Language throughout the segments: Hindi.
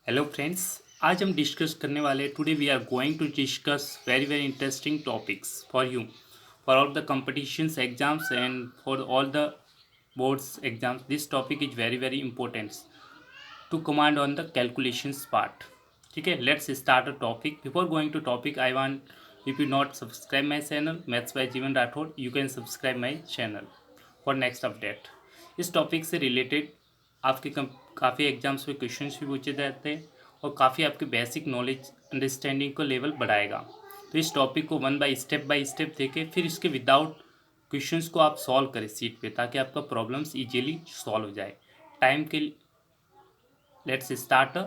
Hello friends. आज हम डिस्कस करने वाले today we are going to discuss very interesting topics for you for all the competitions exams and for all the boards exams. This topic is very important to command on the calculations part. ठीक है, let's start a topic. Before going to topic I want, if you not subscribe my channel maths by Jeevan Rathod, you can subscribe my channel for next update. इस टॉपिक से रिलेटेड आपके काफ़ी एग्जाम्स में क्वेश्चंस भी पूछे जाते हैं और काफ़ी आपके बेसिक नॉलेज अंडरस्टैंडिंग को लेवल बढ़ाएगा. तो इस टॉपिक को बाय स्टेप देखें, फिर इसके विदाउट क्वेश्चंस को आप सॉल्व करें सीट पे, ताकि आपका प्रॉब्लम्स इजीली सॉल्व हो जाए. टाइम के let's start.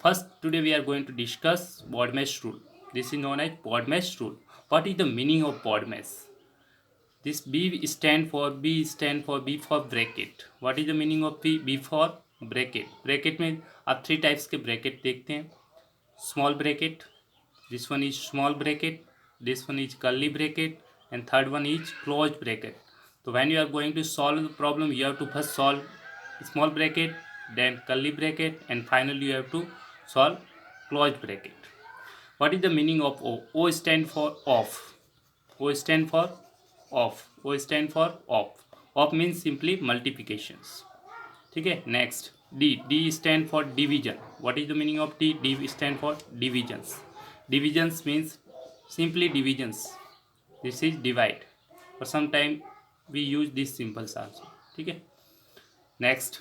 First, today we are going to discuss BODMAS rule. This is known as BODMAS rule. What is the meaning of BODMAS? This B stand for B for bracket. What is the meaning of B? B for bracket. Bracket में आप थ्री टाइप्स के ब्रैकेट देखते हैं. Small bracket, this one is small bracket, this one is curly bracket, and third one is close bracket. तो when you are going to solve the problem, you have to first solve small bracket, then curly bracket, and finally you have to solve closed bracket. What is the meaning of O? O stand for off. O stand for off. O stand for off. Off means simply multiplications. ठीक है. Next D. D stand for division. What is the meaning of D? D stand for divisions. Divisions means simply divisions. This is divide. For some time we use these symbols also. ठीक है. Next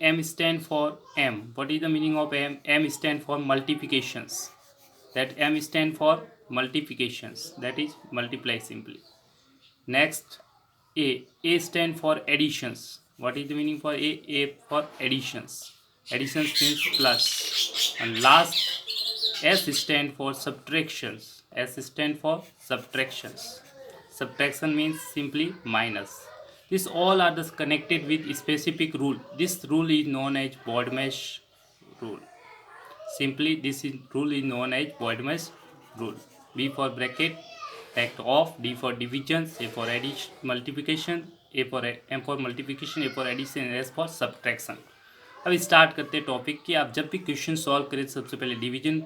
M stand for M. What is the meaning of M? M stand for multiplications. That M stand for multiplications, that is multiply simply. Next A stand for additions. What is the meaning for A? A for additions. Additions means plus. And last S stand for subtractions. S stand for subtractions. Subtraction means simply minus. This all are thus connected with specific rule. This rule is known as BODMAS rule. Simply rule is known as BODMAS rule. B for bracket, fact off. D for divisions. A for addition, multiplication. M for multiplication. A for addition. and S for subtraction. अब स्टार्ट करते हैं टॉपिक कि आप जब भी क्वेश्चन सॉल्व करें, सबसे पहले डिवीजन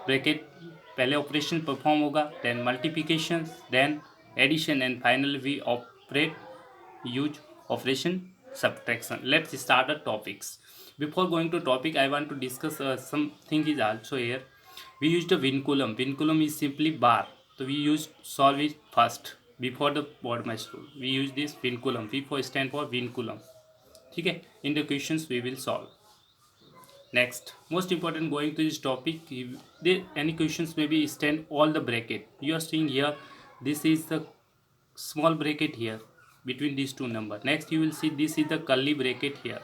ब्रैकेट पहले ऑपरेशन परफॉर्म होगा, then multiplication, then addition, and finally we operate use operation subtraction. Let's start the topics. Before going to topic, I want to discuss something is also here. We use the vinculum. Vinculum is simply bar, so we use solve it first before the BODMAS rule. We use this vinculum. V for stand for vinculum. ठीक है. In the questions we will solve. Next, most important, going to this topic, if there any questions maybe stand all the bracket. You are seeing here, this is the small bracket here between these two number. Next you will see this is the curly bracket here.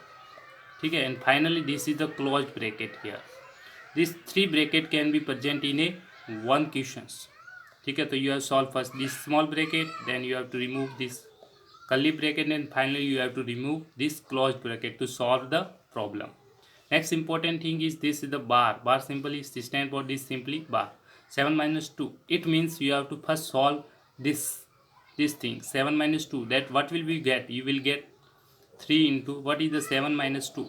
ठीक है. And finally this is the closed bracket here. These three bracket can be present in a one questions. ठीक है. तो you have solved first this small bracket, then you have to remove this curly bracket, and finally you have to remove this closed bracket to solve the problem. Next important thing is this is the bar. Bar symbol is stand for this simply bar. 7 minus 2. It means you have to first solve this thing. 7 minus 2. That what will we get? You will get 3 into what is the 7 minus 2?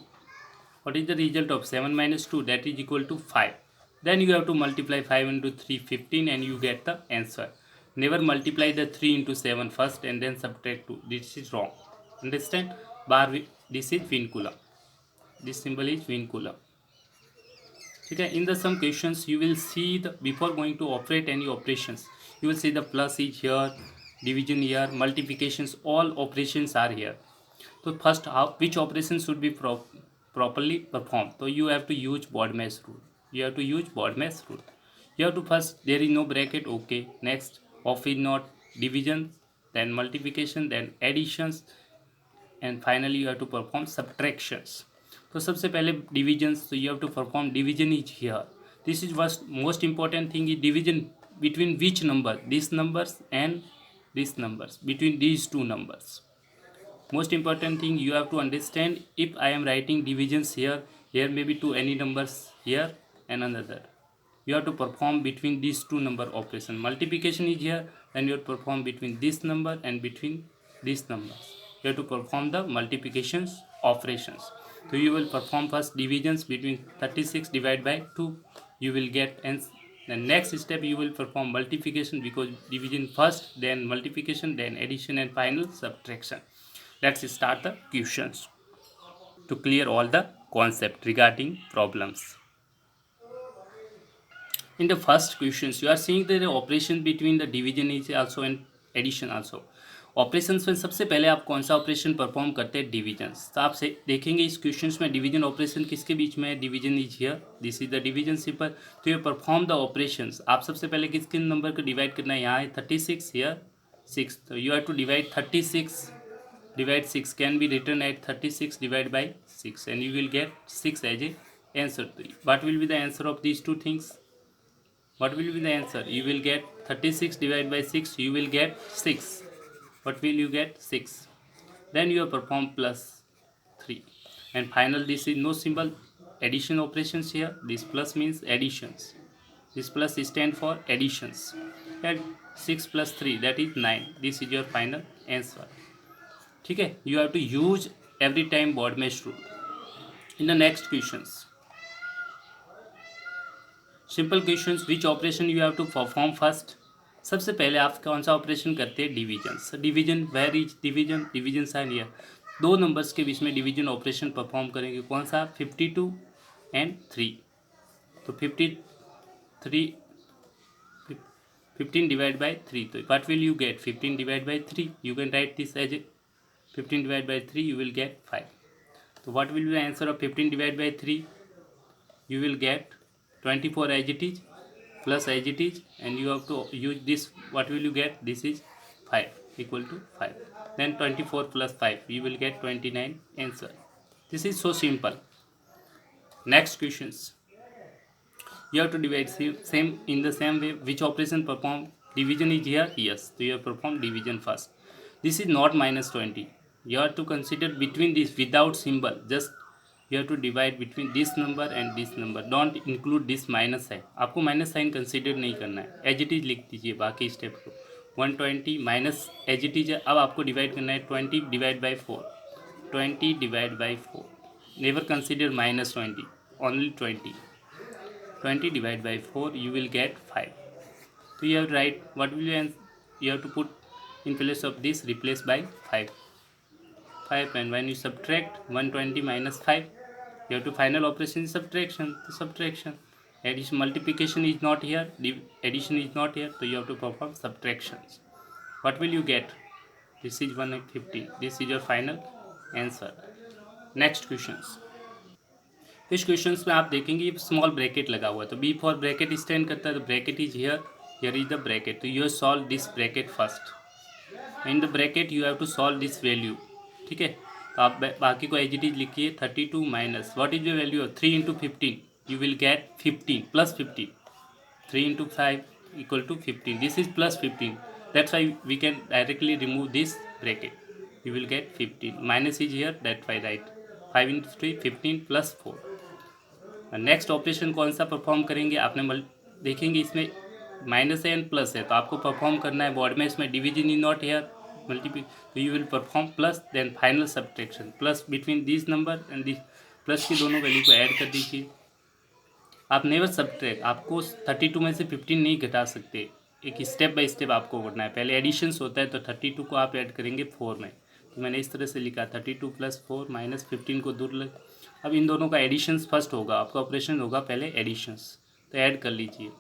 What is the result of 7 minus 2? That is equal to 5. Then you have to multiply 5 into 3, 15, and you get the answer. Never multiply the 3 into 7 first and then subtract 2. This is wrong. Understand? Bar. This is vinculum. This symbol is vinculum. Okay. In the some questions you will see the before going to operate any operations, you will see the plus is here, division here, multiplications, all operations are here. So first, which operation should be properly performed? So you have to use BODMAS rule. You have to use BODMAS rule. You have to first, there is no bracket, okay. Next, off is not, division, then multiplication, then additions, and finally you have to perform subtractions. तो सबसे पहले डिविजन्स, तो you have to perform division is here. This is most important thing is division between which number, these numbers and these numbers, between these two numbers. Most important thing you have to understand, if I am writing divisions here, here may be two any numbers here and another, you have to perform between these two number operation. Multiplication is here, then you have to perform between this number and between these numbers, you have to perform the multiplications operations. So you will perform first divisions between 36 divided by 2. You will get, and the next step you will perform multiplication, because division first, then multiplication, then addition, and final subtraction. Let's start the questions to clear all the concept regarding problems. In the first questions, you are seeing that the operation between the division is also and addition also. Operations में सबसे पहले आप कौन सा ऑपरेशन परफॉर्म करते हैं? डिवीजन्स. तो आप देखेंगे इस क्वेश्चंस में डिवीजन ऑपरेशन किसके बीच में है? Division is here, this is the division simple. तो ये परफॉर्म द ऑपरेशंस. आप सबसे पहले किसके नंबर को डिवाइड करना है? यहाँ है 36, हियर 6. तो you have to divide 36, divide 6 can be written at 36 divided by 6, and you will get 6 as a answer. What will be the answer of these two things? What will be the answer? You will get 36 divided by 6, you will get 6. What will you get? 6. Then you have performed plus 3. And final, this is no symbol addition operations here. This plus means additions. This plus stand for additions. And 6 plus 3, that is 9. This is your final answer. ठीक है, you have to use every time Bodmer's rule. In the next questions, simple questions. Which operation you have to perform first? सबसे पहले आप कौन सा ऑपरेशन करते हैं? Division. Division, where is division? Division sign here. दो नंबर्स के बीच में डिवीजन ऑपरेशन परफॉर्म करेंगे. कौन सा? 52 एंड 3. तो 53, 15 डिवाइड बाई 3. तो what will you get? 15 divide by 3. You can write this as a 15 divided by 3, you will get 5. So what will be the answer of 15 divided by 3? You will get 24 as it is, plus as it is, and you have to use this. What will you get? This is 5 equal to 5. Then 24 plus 5, you will get 29 answer. This is so simple. Next questions. You have to divide same in the same way. Which operation perform division is here? Yes, so you have performed division first. This is not minus 20. You have to consider between this without symbol. Just you have to divide between this number and this number. Don't include this minus sign. आपको माइनस साइन कंसिडर नहीं करना है. एज इट इज लिख दीजिए बाकी स्टेप को. 120 माइनस एज इट इज है. अब आपको डिवाइड करना है 20 divide by 4. 20 divide by 4. Never consider minus 20, only 20. 20 divided by 4, you will get 5. So you have to write, what will you have to put in place of this, replace by 5. And when you subtract 120 minus 5, you have to final operation subtraction. The subtraction, addition, multiplication is not here, addition is not here, so you have to perform subtractions. What will you get? This is 150. This is your final answer. Next questions. इस क्वेश्चंस में आप देखेंगे ये स्मॉल ब्रैकेट लगा हुआ है. तो बी फॉर ब्रैकेट स्टैंड करता है. तो bracket is here, here is the bracket. तो you solve this bracket first. In the bracket you have to solve this value. ठीक है, तो आप बाकी को एज इट इज लिखिए. 32 minus what is the value of 3 into 15. You will get 15 plus 15. 3 into 5 equal to 15. This is plus 15. That's why we can directly remove this bracket. You will get 15. Minus is here, that why right. 5 into 3 15 plus 4. Next operation कौन सा परफॉर्म करेंगे? आपने देखेंगे इसमें माइनस है एंड प्लस है, तो आपको परफॉर्म करना है बोर्ड में. इसमें division is not here, multiply. तो you will perform plus, then final subtraction. Plus between this number and this, plus की दोनों वैल्यू को ऐड कर दीजिए. आप नेवर सब्ट्रैक्ट. आपको 32 में से 15 नहीं घटा सकते. एक स्टेप बाय स्टेप आपको करना है. पहले एडिशंस होता है, तो 32 को आप ऐड करेंगे 4 में. तो मैंने इस तरह से लिखा 32 प्लस 4 माइनस 15 को दूर लग. अब इन दोनों का एडिशंस फर्स्ट होगा. आपका ऑपरेशन होगा पहले एडिशंस. तो ऐड कर लीजिए.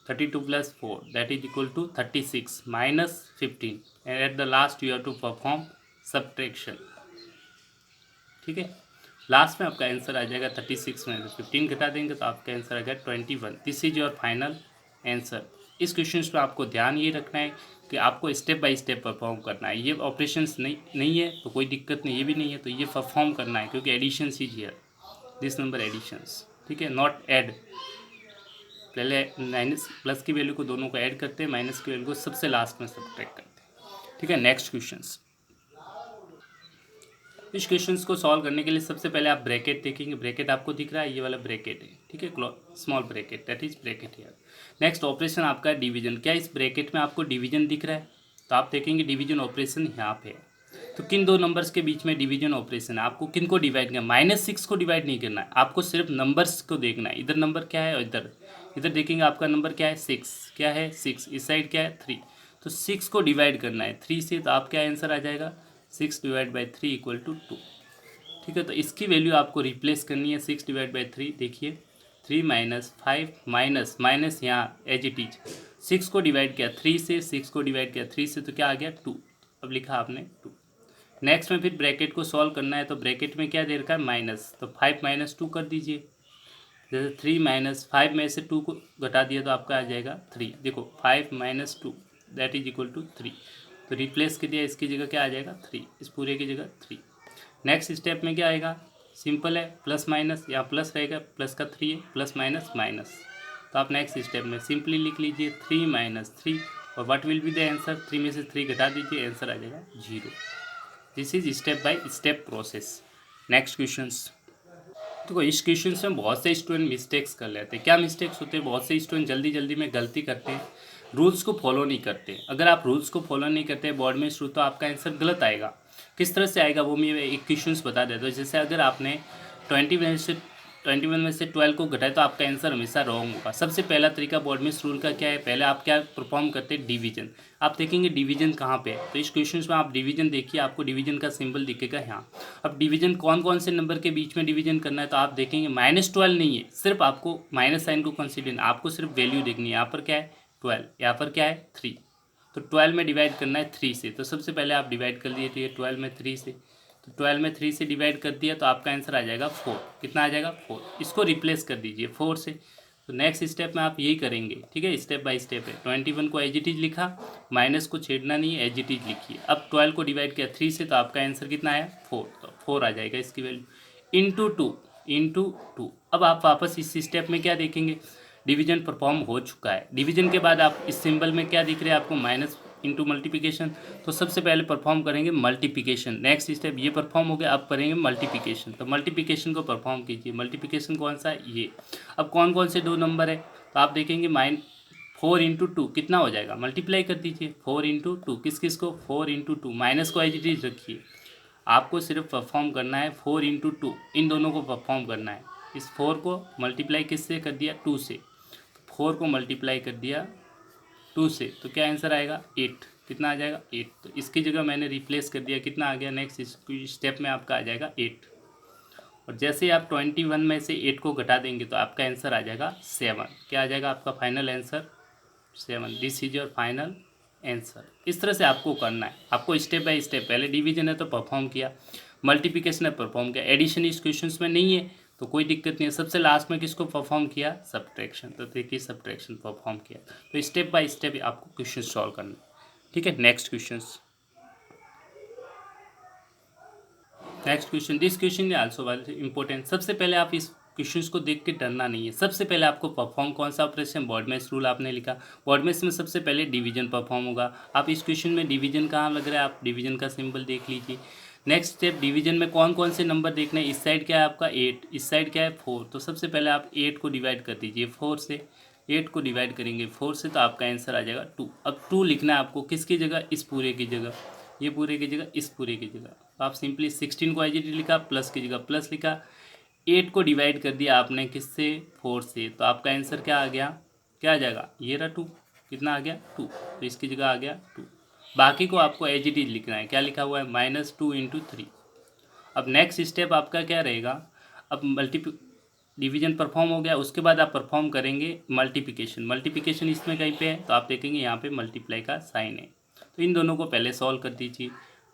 32 plus 4 that is equal to 36 minus 15. And at the last you have to perform subtraction. ठीक है, लास्ट में आपका आंसर आ जाएगा 36 में 15 घटा देंगे तो आपका आंसर आ जाएगा 21. This is your final answer. इस क्वेश्चन पर आपको ध्यान ये रखना है कि आपको स्टेप बाय स्टेप परफॉर्म करना है. ये ऑपरेशंस नहीं है तो कोई दिक्कत नहीं, ये भी नहीं है तो ये परफॉर्म करना है, क्योंकि additions is here, this number additions. ठीक है, नॉट ऐड. पहले माइनस प्लस की वैल्यू को दोनों को ऐड करते हैं, माइनस की वैल्यू को सबसे लास्ट में सब्ट्रैक्ट करते हैं. ठीक है, नेक्स्ट क्वेश्चंस. इस क्वेश्चंस को सॉल्व करने के लिए सबसे पहले आप ब्रैकेट देखेंगे. ब्रैकेट आपको दिख रहा है, ये वाला ब्रैकेट है. ठीक है, small bracket, that is bracket here. Next operation आपका है डिवीजन. क्या इस ब्रैकेट में आपको डिवीजन दिख रहा है? तो आप देखेंगे डिवीजन ऑपरेशन यहाँ पे है. तो किन दो नंबर्स के बीच में डिवीजन ऑपरेशन है, आपको किन को डिवाइड करना है, -6 को डिवाइड नहीं करना है, आपको सिर्फ नंबर्स को देखना है। इधर नंबर क्या है और इधर इधर देखेंगे आपका नंबर क्या है 6, क्या है 6, इस साइड क्या है 3, तो 6 को डिवाइड करना है 3 से, तो आप क्या आंसर आ जाएगा 6 डिवाइड बाई 3 इक्वल टू 2। ठीक है, तो इसकी वैल्यू आपको रिप्लेस करनी है 6 डिवाइड बाई 3, देखिए 3 माइनस 5 माइनस माइनस यहाँ एज इट इज 6 को डिवाइड किया 3 से, 6 को डिवाइड किया 3 से, तो क्या आ गया 2, अब लिखा आपने 2। नेक्स्ट में फिर ब्रैकेट को सॉल्व करना है, तो ब्रैकेट में क्या दे रखा है माइनस, तो 5 माइनस 2 कर दीजिए, जैसे 3 माइनस 5 में से 2 को घटा दिया तो आपका आ जाएगा 3। देखो 5 minus 2 that is equal to 3, तो रिप्लेस कर दिया, इसकी जगह क्या आ जाएगा 3, इस पूरे की जगह 3। नेक्स्ट स्टेप में क्या आएगा, सिंपल है, प्लस माइनस, यहाँ प्लस रहेगा, प्लस का 3 है, प्लस माइनस माइनस, तो आप नेक्स्ट स्टेप में सिंपली लिख लीजिए 3 माइनस 3, और what will be the answer, 3 में से 3 घटा दीजिए, आंसर आ जाएगा 0। This is step by step process. Next questions. देखो इस क्वेश्चन में बहुत से स्टूडेंट मिस्टेक्स कर लेते हैं। क्या मिस्टेक्स होते हैं, बहुत से स्टूडेंट जल्दी जल्दी में गलती करते हैं, रूल्स को फॉलो नहीं करते। अगर आप रूल्स को फॉलो नहीं करते बोर्ड में शुरू, तो आपका आंसर गलत आएगा। किस तरह से आएगा वो मैं एक क्वेश्चन बता देता हूँ। जैसे अगर आपने 21 में से 12 को घटाए, तो आपका आंसर हमेशा रॉन्ग होगा। सबसे पहला तरीका बोर्ड में रूल का क्या है, पहले आप क्या परफॉर्म करते हैं, डिवीजन। आप देखेंगे डिवीजन कहाँ पे है, तो इस क्वेश्चन में आप डिवीजन देखिए, आपको डिवीजन का सिंबल दिखेगा यहाँ। अब डिवीजन कौन कौन से नंबर के बीच में डिवीजन करना है, तो आप देखेंगे -12 नहीं है, सिर्फ आपको माइनस साइन को कंसीडर, आपको सिर्फ वैल्यू देखनी है। यहाँ पर क्या है 12, यहाँ पर क्या है 3, तो 12 में डिवाइड करना है 3 से। तो सबसे पहले आप डिवाइड कर दिए 12 में 3 से, तो 12 में 3 से डिवाइड कर दिया, तो आपका आंसर आ जाएगा 4। कितना आ जाएगा 4, इसको रिप्लेस कर दीजिए 4 से। तो नेक्स्ट स्टेप में आप यही करेंगे, ठीक है, स्टेप बाय स्टेप है। 21 को एज इट इज लिखा, माइनस को छेड़ना नहीं है, एज इट इज लिखिए। अब 12 को डिवाइड किया 3 से, तो आपका आंसर कितना आया 4, तो 4 आ जाएगा इसकी वैल्यू, इंटू टू। अब आप वापस इस स्टेप में क्या देखेंगे, डिवीजन परफॉर्म हो चुका है। डिवीजन के बाद आप इस सिंबल में क्या दिख रहा है आपको, माइनस इंटू मल्टीप्लिकेशन, तो सबसे पहले परफॉर्म करेंगे मल्टीप्लिकेशन। नेक्स्ट स्टेप ये परफॉर्म हो गया, अब करेंगे मल्टीप्लिकेशन। तो मल्टीप्लिकेशन को परफॉर्म कीजिए। मल्टीप्लिकेशन कौन सा है, ये। अब कौन कौन से दो नंबर है, तो आप देखेंगे 4 इंटू 2 कितना हो जाएगा, मल्टीप्लाई कर दीजिए 4 इंटू 2, किस किस को 4 इंटू 2, माइनस को एज इट इज रखिए। आपको सिर्फ परफॉर्म करना है 4 इंटू 2, इन दोनों को परफॉर्म करना है। इस 4 को मल्टीप्लाई किससे कर दिया, 2 से, 4 को मल्टीप्लाई कर दिया 2 से, तो क्या आंसर आएगा 8। कितना आ जाएगा 8, तो इसकी जगह मैंने रिप्लेस कर दिया, कितना आ गया, नेक्स्ट स्टेप में आपका आ जाएगा 8। और जैसे आप 21 में से 8 को घटा देंगे, तो आपका आंसर आ जाएगा 7। क्या आ जाएगा आपका final answer 7। This is your final answer. इस तरह से आपको करना है, आपको स्टेप बाय स्टेप। पहले डिवीजन है तो परफॉर्म किया, मल्टीप्लिकेशन है परफॉर्म किया, एडिशन इस क्वेश्चन में नहीं है तो कोई दिक्कत नहीं है। सबसे लास्ट में किसको परफॉर्म किया, सब्ट्रैक्शन, तो देखिए सब्ट्रैक्शन परफॉर्म किया। तो स्टेप बाय स्टेप आपको क्वेश्चन सॉल्व करना है, ठीक है। Next question, this question is also very important. सबसे पहले आप इस क्वेश्चंस को देख के डरना नहीं है। सबसे पहले आपको परफॉर्म कौन सा ऑपरेशन, बॉड मैच रूल आपने लिखा, बॉड मैच में सबसे पहले डिवीजन परफॉर्म होगा। आप इस क्वेश्चन में डिवीजन कहाँ लग रहा है, आप डिवीजन का सिंबल देख लीजिए। नेक्स्ट स्टेप, डिवीजन में कौन कौन से नंबर देखने हैं, इस साइड क्या है आपका 8, इस साइड क्या है 4, तो सबसे पहले आप 8 को डिवाइड कर दीजिए 4 से, 8 को डिवाइड करेंगे 4 से, तो आपका आंसर आ जाएगा 2। अब 2 लिखना है आपको किसकी जगह, इस पूरे की जगह, ये पूरे की जगह, इस पूरे की जगह। तो आप सिंपली 16 को एज इट इज लिखा, प्लस की जगह प्लस लिखा, 8 को डिवाइड कर दिया आपने किससे, 4 से, तो आपका आंसर क्या आ गया, क्या आ जाएगा, ये रहा 2। कितना आ गया 2, तो इसकी जगह आ गया 2। बाकी को आपको एज इट इज लिखना है, क्या लिखा हुआ है -2 इंटू 3। अब नेक्स्ट स्टेप आपका क्या रहेगा, अब डिवीजन परफॉर्म हो गया, उसके बाद आप परफॉर्म करेंगे मल्टीप्लिकेशन। मल्टीप्लिकेशन इसमें कहीं पे है, तो आप देखेंगे यहाँ पे मल्टीप्लाई का साइन है, तो इन दोनों को पहले सॉल्व कर दीजिए।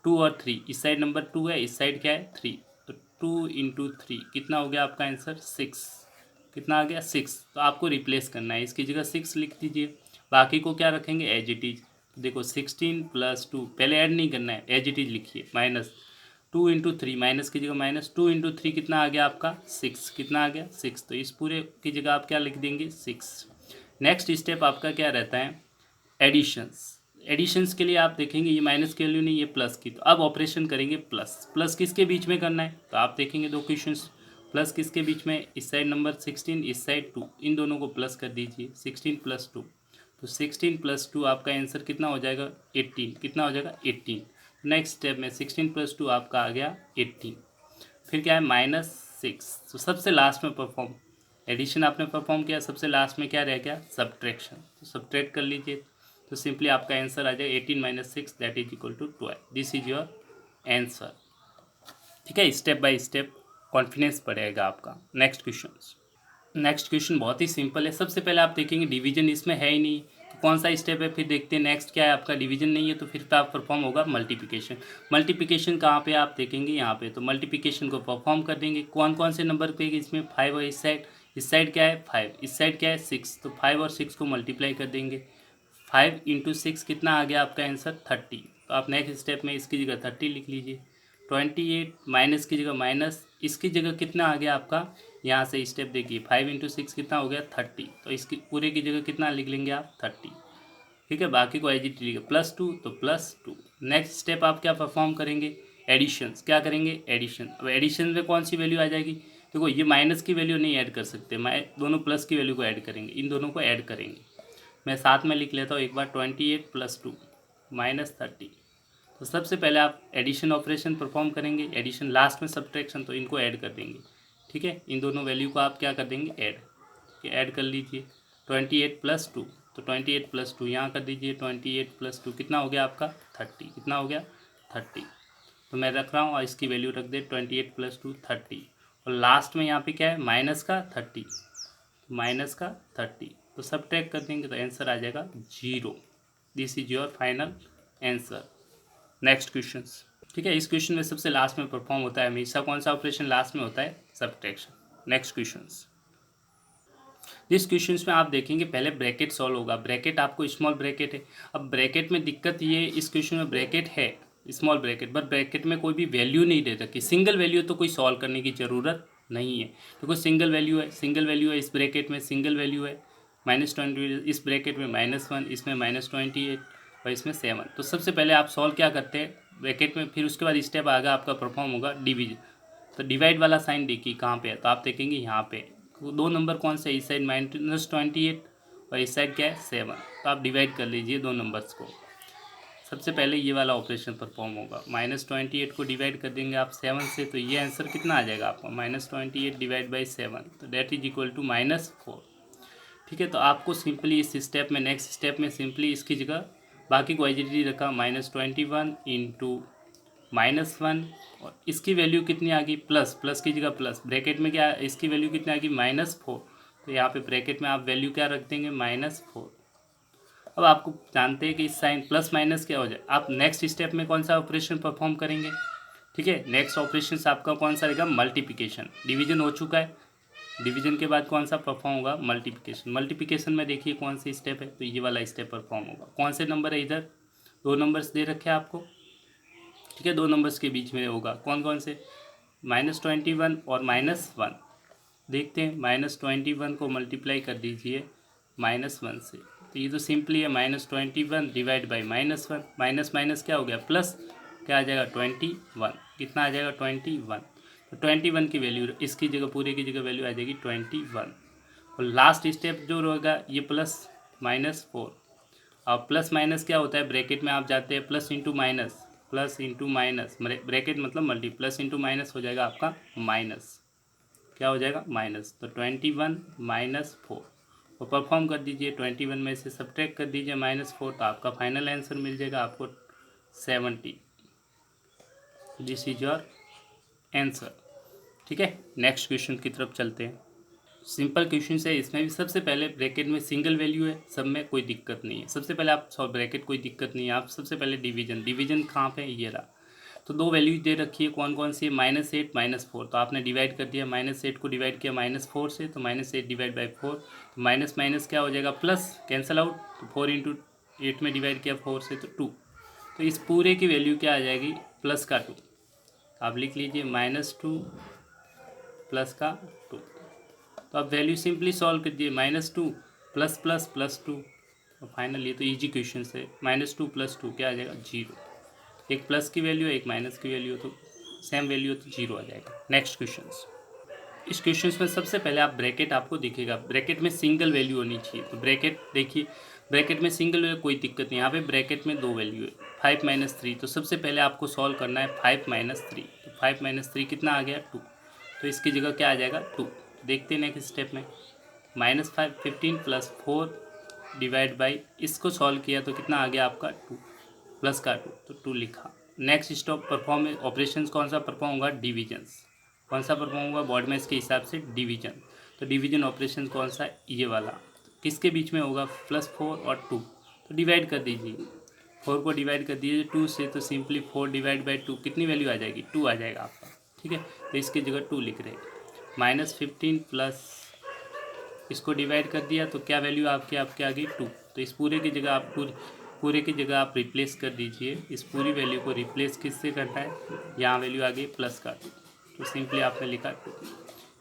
2 और 3, इस साइड नंबर 2 है, इस साइड क्या है 3, तो 2 इंटू 3 कितना हो गया आपका आंसर 6। कितना आ गया 6, तो आपको रिप्लेस करना है, इसकी जगह 6 लिख दीजिए। बाकी को क्या रखेंगे एज इट इज। देखो 16 + 2, पहले ऐड नहीं करना है, एज इट इज लिखिए, -2 इंटू 3, माइनस की जगह -2 इंटू 3 कितना आ गया आपका 6। कितना आ गया 6, तो इस पूरे की जगह आप क्या लिख देंगे 6। नेक्स्ट स्टेप आपका क्या रहता है, एडिशंस। एडिशंस के लिए आप देखेंगे ये माइनस की वैल्यू नहीं, ये प्लस की, तो अब ऑपरेशन करेंगे प्लस। प्लस किसके बीच में करना है, तो आप देखेंगे दो क्वेश्चंस, प्लस किसके बीच में, इस साइड नंबर 16, इस साइड 2, इन दोनों को प्लस कर दीजिए, 16 + 2, तो 16 + 2 आपका आंसर कितना हो जाएगा 18। कितना हो जाएगा 18, नेक्स्ट स्टेप में 16 + 2 आपका आ गया 18। फिर क्या है -6। तो सबसे लास्ट में परफॉर्म एडिशन आपने परफॉर्म किया, सबसे लास्ट में क्या रह गया सब्ट्रैक्शन। तो सब्ट्रैक्ट कर लीजिए, तो सिंपली आपका आंसर आ जाएगा 18 - 6 that is equal to 12। This is your answer. ठीक है, स्टेप बाय स्टेप कॉन्फिडेंस बढ़ेगा आपका। नेक्स्ट क्वेश्चन बहुत ही सिंपल है। सबसे पहले आप देखेंगे डिवीजन इसमें है ही नहीं, तो कौन सा स्टेप है। फिर देखते हैं नेक्स्ट क्या है आपका, डिवीजन नहीं है तो फिर आप परफॉर्म होगा मल्टीप्लिकेशन। मल्टीप्लिकेशन कहाँ पे आप देखेंगे, यहाँ पे। तो मल्टीप्लिकेशन को परफॉर्म कर देंगे। कौन कौन से नंबर पे, इसमें 5 और इस साइड क्या है 5, इस साइड क्या है 6। तो 5 और 6 को मल्टीप्लाई कर देंगे। 5 × 6 कितना आ गया आपका आंसर 30। तो आप नेक्स्ट स्टेप में इसकी जगह 30 लिख लीजिए। 28 माइनस की जगह माइनस, इसकी जगह कितना आ गया आपका, यहाँ से स्टेप देखिए 5 × 6 कितना हो गया 30। तो इसकी पूरे की जगह कितना लिख लेंगे आप 30। ठीक है, बाकी को एज लिखिए +2 तो +2। नेक्स्ट स्टेप आप क्या परफॉर्म करेंगे, एडिशन। क्या करेंगे एडिशन। अब एडिशन में कौन सी वैल्यू आ जाएगी, देखो ये माइनस की वैल्यू नहीं ऐड कर सकते, मैं दोनों प्लस की वैल्यू को ऐड करेंगे, इन दोनों को ऐड करेंगे। मैं साथ में लिख लेता हूँ एक बार, 28 + 2 -30। तो सबसे पहले आप एडिशन ऑपरेशन परफॉर्म करेंगे, एडिशन लास्ट में सब्ट्रैक्शन, तो इनको ऐड कर देंगे। ठीक है, इन दोनों वैल्यू को आप क्या कर देंगे ऐड कर लीजिए। 28 + 2, तो 28 + 2 यहाँ कर दीजिए। 28 + 2 कितना हो गया आपका 30। कितना हो गया 30। तो मैं रख रहा हूँ और इसकी वैल्यू रख दे 28 + 2 30। और लास्ट में यहाँ पे क्या है माइनस का 30, तो सब्ट्रैक्ट कर देंगे तो आंसर आ जाएगा 0। This is your final answer. Next question. ठीक है, इस क्वेश्चन में सबसे लास्ट में परफॉर्म होता है हमेशा, कौन सा ऑपरेशन लास्ट में होता है सब्ट्रैक्शन। Next question. जिस क्वेश्चन में आप देखेंगे पहले ब्रैकेट सॉल्व होगा। ब्रैकेट आपको स्मॉल ब्रैकेट है। अब ब्रैकेट में दिक्कत ये, इस क्वेश्चन में ब्रैकेट है स्मॉल ब्रैकेट, बट ब्रैकेट में कोई भी वैल्यू नहीं दे रखी। सिंगल वैल्यू तो कोई सॉल्व करने की ज़रूरत नहीं है, क्योंकि सिंगल वैल्यू है इस ब्रैकेट में, सिंगल वैल्यू है -20, इस ब्रैकेट में -1, इसमें -28 और इसमें 7। तो सबसे पहले आप सॉल्व क्या करते हैं ब्रैकेट में, फिर उसके बाद स्टेप आगे आपका परफॉर्म होगा डिवीजन। तो डिवाइड वाला साइन देखिए कहाँ पे है, तो आप देखेंगे यहाँ पे। तो दो नंबर कौन से, इस साइड -28 और इस साइड क्या है 7। तो आप डिवाइड कर लीजिए दो नंबर्स को। सबसे पहले ये वाला ऑपरेशन परफॉर्म होगा। -28 को डिवाइड कर देंगे आप 7 से, तो ये आंसर कितना आ जाएगा आपका -28 / 7, तो दैट इज इक्वल टू -4। ठीक है, तो आपको सिंपली इस स्टेप में, नेक्स्ट स्टेप में सिंपली इसकी जगह बाकी को एजिडिटी रखा -21 × -1, और इसकी वैल्यू कितनी आ गई प्लस की जगह प्लस, ब्रैकेट में क्या इसकी वैल्यू कितनी आ गई -4। तो यहाँ पे ब्रैकेट में आप वैल्यू क्या रख देंगे -4। अब आपको जानते हैं कि इस साइन प्लस माइनस क्या हो जाए। आप नेक्स्ट स्टेप में कौन सा ऑपरेशन परफॉर्म करेंगे। ठीक है, नेक्स्ट ऑपरेशन आपका कौन सा रहेगा मल्टीप्लिकेशन। डिवीजन हो चुका है, डिवीजन के बाद कौन सा परफॉर्म होगा मल्टीप्लिकेशन। मल्टीप्लिकेशन में देखिए कौन सी स्टेप है, तो ये वाला स्टेप परफॉर्म होगा। कौन से नंबर है इधर, दो नंबर्स दे रखे हैं आपको। ठीक है, दो नंबर्स के बीच में होगा कौन कौन से, -21 और -1। देखते हैं, -21 को मल्टीप्लाई कर दीजिए -1 से, तो ये तो सिंपली है -21 / -1, माइनस माइनस क्या हो गया प्लस, क्या आ जाएगा 21। कितना आ जाएगा 21। तो 21 की वैल्यू इसकी जगह, पूरे की जगह वैल्यू आ जाएगी 21। और लास्ट स्टेप जो रहेगा ये +-4। और प्लस माइनस क्या होता है ब्रैकेट में, आप जाते हैं प्लस इंटू माइनस, ब्रैकेट मतलब मल्टी, प्लस इंटू माइनस हो जाएगा आपका माइनस। क्या हो जाएगा माइनस, तो 21 - 4 और परफॉर्म कर दीजिए। 21 में से सब्ट्रैक्ट कर दीजिए -4, तो आपका फाइनल आंसर मिल जाएगा आपको 70। This is your answer. ठीक है, नेक्स्ट क्वेश्चन की तरफ चलते हैं। सिंपल क्वेश्चन है, इसमें भी सबसे पहले ब्रैकेट में सिंगल वैल्यू है, सब में कोई दिक्कत नहीं है। सबसे पहले आप ब्रैकेट कोई दिक्कत नहीं है, आप सबसे पहले डिवीजन कहाँ पे ये रहा। तो दो वैल्यूज दे रखी है, कौन कौन सी है -8 -4। तो आपने डिवाइड कर दिया, -8 को डिवाइड किया -4 से, तो -8 / 4, तो माइनस माइनस क्या हो जाएगा प्लस, कैंसिल आउट। तो 4 × 8 में डिवाइड किया 4 से, तो 2। तो इस पूरे की वैल्यू क्या आ जाएगी प्लस का 2। आप लिख लीजिए -2 प्लस का 2। तो आप वैल्यू सिंपली सॉल्व कर दिए, -2 प्लस प्लस प्लस 2। और फाइनल ये तो इजी क्वेश्चन है, -2 + 2 क्या आ जाएगा 0। एक प्लस की वैल्यू है, एक माइनस की वैल्यू, तो सेम वैल्यू तो 0 आ जाएगा। Next question. इस क्वेश्चन में सबसे पहले आप ब्रैकेट आपको दिखेगा, ब्रैकेट में सिंगल वैल्यू होनी चाहिए। तो ब्रैकेट देखिए, ब्रैकेट में सिंगल वैल्यू कोई दिक्कत नहीं, यहाँ पे ब्रैकेट में 2 वैल्यू है 5 माइनस 3। तो सबसे पहले आपको सॉल्व करना है 5 माइनस 3। तो 5 माइनस 3 कितना आ गया 2। तो इसकी जगह क्या आ जाएगा 2। देखते हैं नेक्स्ट स्टेप में, -5 15 प्लस 4 डिवाइड बाई, इसको सॉल्व किया तो कितना आ गया आपका 2 प्लस का 2, तो 2 लिखा। नेक्स्ट स्टेप परफॉर्म ऑपरेशन कौन सा परफॉर्म होगा, डिवीजन्स। कौन सा परफॉर्म होगा, बॉड मैच के हिसाब से डिवीजन। तो डिवीजन ऑपरेशन कौन सा, ये वाला। किसके बीच में होगा, +4 और 2। तो डिवाइड कर दीजिए, 4 को डिवाइड कर दीजिए 2 से, तो सिंपली 4 डिवाइड बाई 2 कितनी वैल्यू आ जाएगी, 2 आ जाएगा आपका। ठीक है, तो इसकी जगह 2 लिख रहे हैं। -15 प्लस, इसको डिवाइड कर दिया तो क्या वैल्यू आपके आ गई 2। तो इस पूरे की जगह आप पूरे की जगह आप रिप्लेस कर दीजिए। इस पूरी वैल्यू को रिप्लेस किससे करना है, यहाँ वैल्यू आ गई प्लस का 2। तो सिंपली आपने लिखा 2।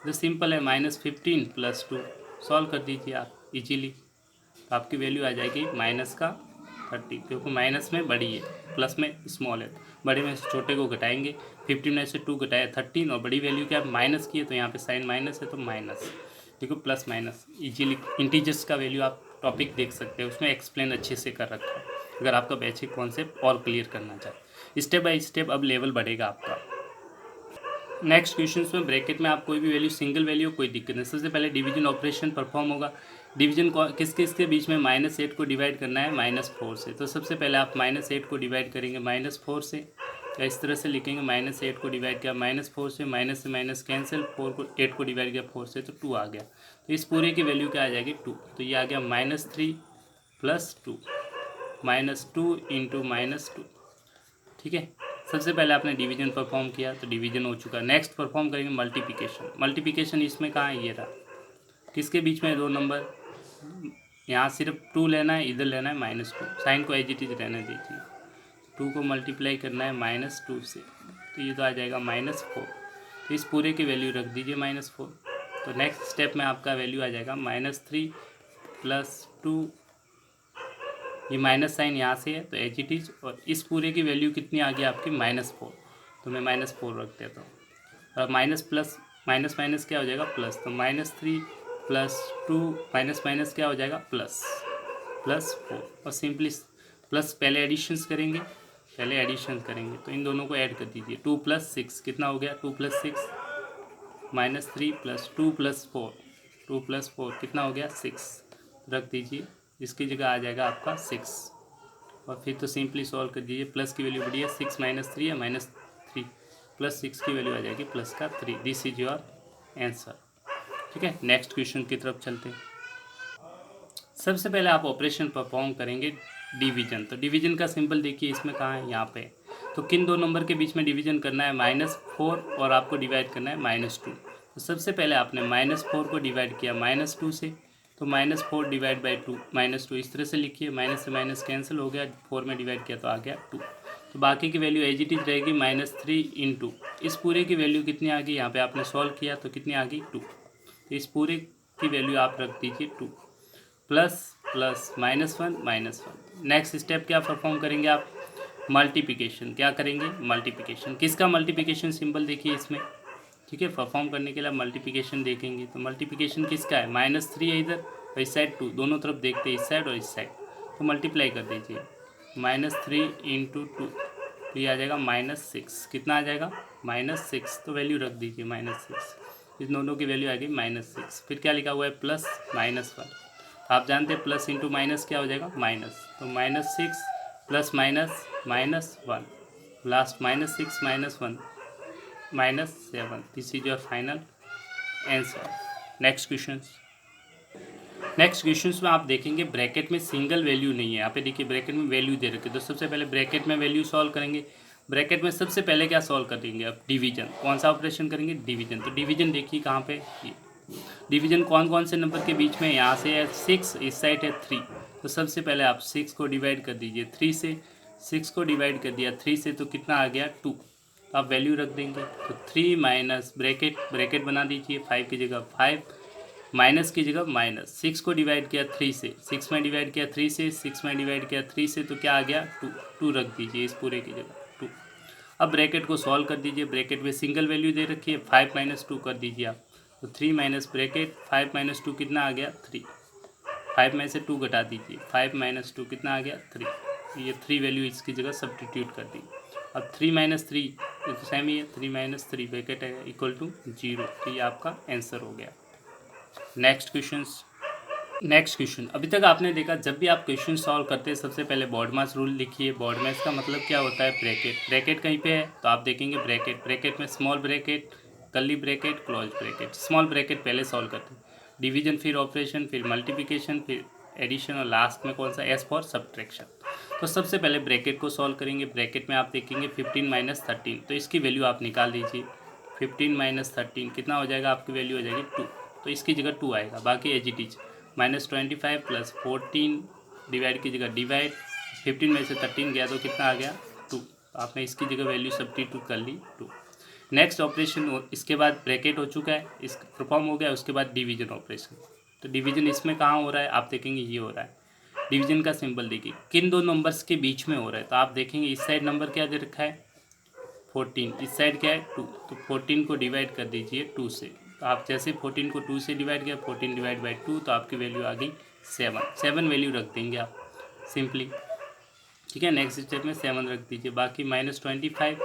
तो सिंपल है, -15 प्लस 2 सॉल्व कर दीजिए आप इजीली। तो आपकी वैल्यू आ जाएगी -30, क्योंकि माइनस में बड़ी है, प्लस में स्मॉल है। बड़े में से छोटे को घटाएंगे, 15 में से 2 घटाया 13, और बड़ी वैल्यू क्या माइनस की है, तो यहाँ पे साइन माइनस है तो माइनस। देखो प्लस माइनस इजीली इंटीजर्स का वैल्यू आप टॉपिक देख सकते हैं, उसमें एक्सप्लेन अच्छे से कर रखा है। अगर आपका बेसिक कॉन्सेप्ट और क्लियर करना चाहे, स्टेप बाय स्टेप अब लेवल बढ़ेगा आपका। नेक्स्ट क्वेश्चन में ब्रैकेट में आप कोई भी वैल्यू, सिंगल वैल्यू, कोई दिक्कत नहीं। सबसे पहले डिवीजन ऑपरेशन परफॉर्म होगा। डिवीजन किसके बीच में, -8 को डिवाइड करना है -4 से। तो सबसे पहले आप -8 को डिवाइड करेंगे -4 से, या इस तरह से लिखेंगे, -8 को डिवाइड किया -4 से, माइनस से माइनस कैंसिल, 8 को डिवाइड किया 4 से, तो 2 आ गया। तो इस पूरे की वैल्यू क्या आ जाएगी 2। तो ये आ गया -3 प्लस 2, -2 इंटू -2। ठीक है, सबसे पहले आपने डिवीजन परफॉर्म किया तो डिवीजन हो चुका। नेक्स्ट परफॉर्म करेंगे मल्टीप्लिकेशन। मल्टीप्लिकेशन इसमें कहाँ है, ये रहा। किसके बीच में 2 नंबर, यहाँ सिर्फ 2 लेना है, इधर लेना है -2। साइन को एज इट इज रहने दीजिए। 2 को मल्टीप्लाई करना है -2 से, तो ये तो आ जाएगा -4। तो इस पूरे की वैल्यू रख दीजिए -4। तो नेक्स्ट स्टेप में आपका वैल्यू आ जाएगा -3 प्लस 2, ये माइनस साइन यहाँ से है तो एच इट इज, और इस पूरे की वैल्यू कितनी आ गई आपकी -4। तो मैं -4 रख देता हूँ, और माइनस प्लस माइनस माइनस क्या हो जाएगा प्लस। तो -3 प्लस 2 माइनस माइनस क्या हो जाएगा प्लस 4। और सिंपली प्लस पहले एडिशंस करेंगे, तो इन दोनों को ऐड कर दीजिए। 2 + 6 कितना हो गया, 2 + 6 -3 प्लस 2 + 4, 2 + 4 कितना हो गया 6, रख दीजिए। इसकी जगह आ जाएगा आपका 6, और फिर तो सिंपली सॉल्व कर दीजिए। प्लस की वैल्यू बढ़ी है, 6 - 3 है -3, प्लस 6 की वैल्यू आ जाएगी प्लस का 3। This is your answer. ठीक है, नेक्स्ट क्वेश्चन की तरफ चलते हैं। सबसे पहले आप ऑपरेशन परफॉर्म करेंगे डिवीजन। तो डिवीजन का सिंपल देखिए, इसमें कहाँ है, यहाँ पे। तो किन 2 नंबर के बीच में डिवीजन करना है, -4, और आपको डिवाइड करना है -2। तो सबसे पहले आपने -4 को डिवाइड किया -2 से, तो -4 डिवाइड बाई 2, -2 इस तरह से लिखिए, माइनस से माइनस कैंसिल हो गया, 4 में डिवाइड किया तो आ गया 2। तो बाकी की वैल्यू एज इट इज रहेगी -3 इंटू, इस पूरे की वैल्यू कितनी आ गई, यहाँ पे आपने सॉल्व किया तो कितनी आ गई 2। तो इस पूरे की वैल्यू आप रख दीजिए 2, प्लस प्लस -1 नेक्स्ट स्टेप क्या परफॉर्म करेंगे आप, मल्टीप्लिकेशन। क्या करेंगे, मल्टीप्लिकेशन। किसका मल्टीप्लिकेशन सिंबल देखिए इसमें। ठीक है, परफॉर्म करने के लिए मल्टीप्लिकेशन देखेंगे, तो मल्टीप्लिकेशन किसका है, -3 है इधर, और इस साइड 2, दोनों तरफ देखते हैं, इस साइड और इस साइड। तो मल्टीप्लाई कर दीजिए, -3 इंटू 2, तो ये आ जाएगा -6। कितना आ जाएगा -6, तो वैल्यू रख दीजिए -6। इस दोनों की वैल्यू आ गई -6। फिर क्या लिखा हुआ है, प्लस -1। आप जानते हैं प्लस इंटू माइनस क्या हो जाएगा माइनस, तो -6 plus minus -1, last -6 -1 -7। This is your final answer. Next question में आप देखेंगे ब्रैकेट में सिंगल वैल्यू नहीं है। यहाँ पे देखिए ब्रैकेट में वैल्यू दे रखे, तो सबसे पहले ब्रैकेट में वैल्यू सॉल्व करेंगे। ब्रैकेट में सबसे पहले क्या सॉल्व करेंगे, अब डिवीजन। कौन सा ऑपरेशन करेंगे, डिवीजन। तो डिवीजन देखिए कहाँ पे, ये डिवीजन कौन से नंबर के बीच में, यहाँ से है 6, इस साइड है 3। तो सबसे पहले आप 6 को डिवाइड कर दीजिए 3 से, 6 को डिवाइड कर दिया 3 से, तो कितना आ गया 2। तो आप वैल्यू रख देंगे, तो 3 माइनस ब्रैकेट बना दीजिए, 5 की जगह 5, माइनस की जगह माइनस, 6 को डिवाइड किया 3 से, 6 में डिवाइड किया 3 से, 6 में डिवाइड किया 3 से, तो क्या आ गया 2 रख दीजिए इस पूरे की जगह 2। अब ब्रैकेट को सॉल्व कर दीजिए। ब्रैकेट में सिंगल वैल्यू दे रखी है, 5 - 2 कर दीजिए आप, तो 3 माइनस ब्रैकेट 5 माइनस 2 कितना आ गया 3। 5 में से 2 घटा दीजिए, 5 माइनस 2 कितना आ गया 3। ये 3 वैल्यू इसकी जगह सब्स्टिट्यूट कर दी। अब 3 माइनस 3 तो सेम ही है, 3 माइनस 3 ब्रैकेट है इक्वल टू 0। तो ये आपका आंसर हो गया। Next question. अभी तक आपने देखा जब भी आप क्वेश्चन सॉल्व करते हैं सबसे पहले बॉड मास रूल लिखिए। बॉड मास का मतलब क्या होता है, ब्रैकेट कहीं पे है तो आप देखेंगे ब्रैकेट में small bracket, curly bracket, close bracket. Small bracket पहले सॉल्व करते हैं, डिवीजन फिर ऑपरेशन फिर मल्टीप्लिकेशन फिर एडिशन और लास्ट में कौन सा, एस फॉर सब्ट्रैक्शन। तो सबसे पहले ब्रैकेट को सॉल्व करेंगे। ब्रैकेट में आप देखेंगे 15 माइनस 13, तो इसकी वैल्यू आप निकाल दीजिए। 15 माइनस 13 कितना हो जाएगा, आपकी वैल्यू हो जाएगी 2, तो इसकी जगह 2 आएगा। बाकी as it is -25 plus 14 divide की जगह डिवाइड, 15 में से 13 गया तो कितना आ गया 2। आपने इसकी जगह वैल्यू सब्स्टिट्यूट कर ली 2। नेक्स्ट ऑपरेशन, इसके बाद ब्रैकेट हो चुका है, इस परफॉर्म हो गया। उसके बाद डिवीजन ऑपरेशन। तो डिवीजन इसमें कहाँ हो रहा है, आप देखेंगे ये हो रहा है। डिवीजन का सिंबल देखिए किन दो नंबर्स के बीच में हो रहा है। तो आप देखेंगे इस साइड नंबर क्या दे रखा है 14, इस साइड क्या है 2। तो 14 को डिवाइड कर दीजिए 2 से। तो आप जैसे 14 को 2 से डिवाइड किया, 14 डिवाइड बाई 2, तो आपकी वैल्यू आ गई 7 वैल्यू रख देंगे आप सिंपली। ठीक है, नेक्स्ट स्टेप में 7 रख दीजिए। बाकी -25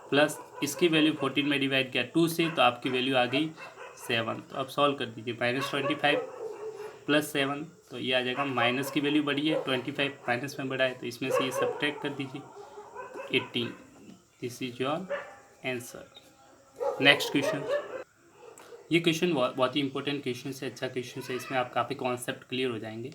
प्लस इसकी वैल्यू 14 में डिवाइड किया 2 से, तो आपकी वैल्यू आ गई 7। तो अब सॉल्व कर दीजिए, -25 प्लस 7, तो ये आ जाएगा। माइनस की वैल्यू बड़ी है, 25 माइनस में बड़ा है, तो इसमें से ये सब्ट्रैक्ट कर दीजिए 18। This is your answer. Next question. ये क्वेश्चन बहुत ही इंपॉर्टेंट क्वेश्चन है, अच्छा क्वेश्चन है। इसमें आप काफ़ी कॉन्सेप्ट क्लियर हो जाएंगे।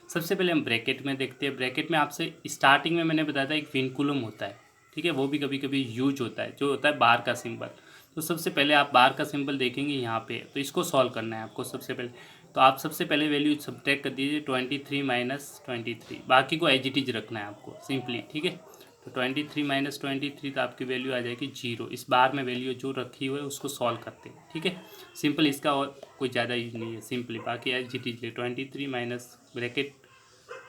सबसे पहले हम ब्रैकेट में देखते हैं। ब्रैकेट में आपसे स्टार्टिंग में मैंने बताया था एक विनकुलम होता है, ठीक है, वो भी कभी कभी यूज होता है, जो होता है बार का सिंबल। तो सबसे पहले आप बार का सिंबल देखेंगे यहाँ पे, तो इसको सॉल्व करना है आपको सबसे पहले। तो आप सबसे पहले वैल्यू सब्ट्रैक्ट कर दीजिए 23 माइनस 23, बाकी को एज इट इज रखना है आपको सिंपली, ठीक है। तो 23 माइनस 23, तो आपकी वैल्यू आ जाएगी 0। इस बार में वैल्यू जो रखी हुई है उसको सॉल्व करते हैं, ठीक है। सिंपल, इसका और कोई ज़्यादा यूज नहीं है, सिंपली। बाकी एज इट इज ले 23 minus bracket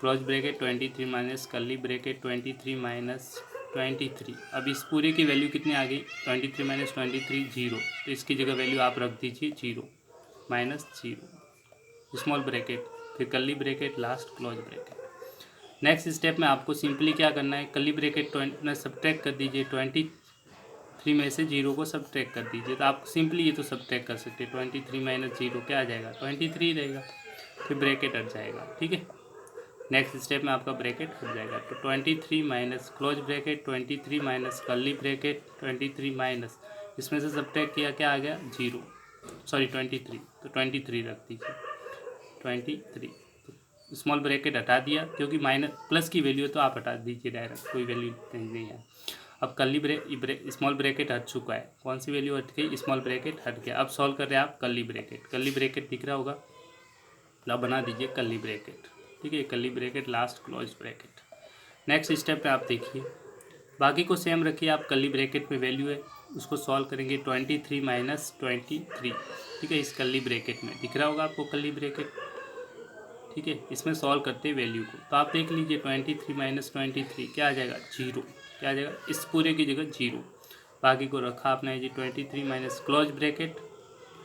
close bracket 23 minus curly bracket 23 minus 23। अब इस पूरे की वैल्यू कितनी आ गई 23 माइनस 23 0, तो इसकी जगह वैल्यू आप रख दीजिए 0 माइनस 0 स्मॉल ब्रैकेट फिर curly bracket last close bracket. Next step में आपको सिंपली क्या करना है, कर्ली ब्रैकेट में सब्ट्रैक्ट कर दीजिए 23 में से 0 को सब्ट्रैक्ट कर दीजिए। तो आप सिंपली ये तो सब्ट्रैक्ट कर सकते हैं, 23 माइनस 0 क्या आ जाएगा 23 रहेगा, फिर ब्रैकेट हट जाएगा, ठीक है। नेक्स्ट स्टेप में आपका ब्रैकेट हट जाएगा। तो 23 minus close bracket 23 minus curly bracket 23 minus, इसमें से सब्ट्रैक्ट किया क्या आ गया 0, सॉरी 23, तो 23 रख दीजिए 23। स्मॉल ब्रैकेट हटा दिया, क्योंकि माइनस प्लस की वैल्यू है तो आप हटा दीजिए डायरेक्ट, कोई वैल्यू नहीं है। अब कर्ली स्मॉल ब्रैकेट हट चुका है, कौन सी वैल्यू हट गई, स्मॉल ब्रैकेट हट गया। अब सॉल्व कर रहे हैं आप कर्ली ब्रैकेट दिख रहा होगा, अब बना दीजिए कर्ली ब्रैकेट, ठीक है, curly bracket last close bracket. Next step पे आप देखिए, बाकी को सेम रखिए आप। कर्ली ब्रैकेट में वैल्यू है उसको सॉल्व करेंगे 23 माइनस 23, ठीक है, इस कर्ली ब्रैकेट में दिख रहा होगा आपको कर्ली ब्रैकेट, ठीक है। इसमें सॉल्व करते हैं वैल्यू को, तो आप देख लीजिए 23 माइनस 23 क्या आ जाएगा 0, क्या आ जाएगा इस पूरे की जगह 0। बाकी को रखा आपने जी 23 माइनस क्लोज ब्रैकेट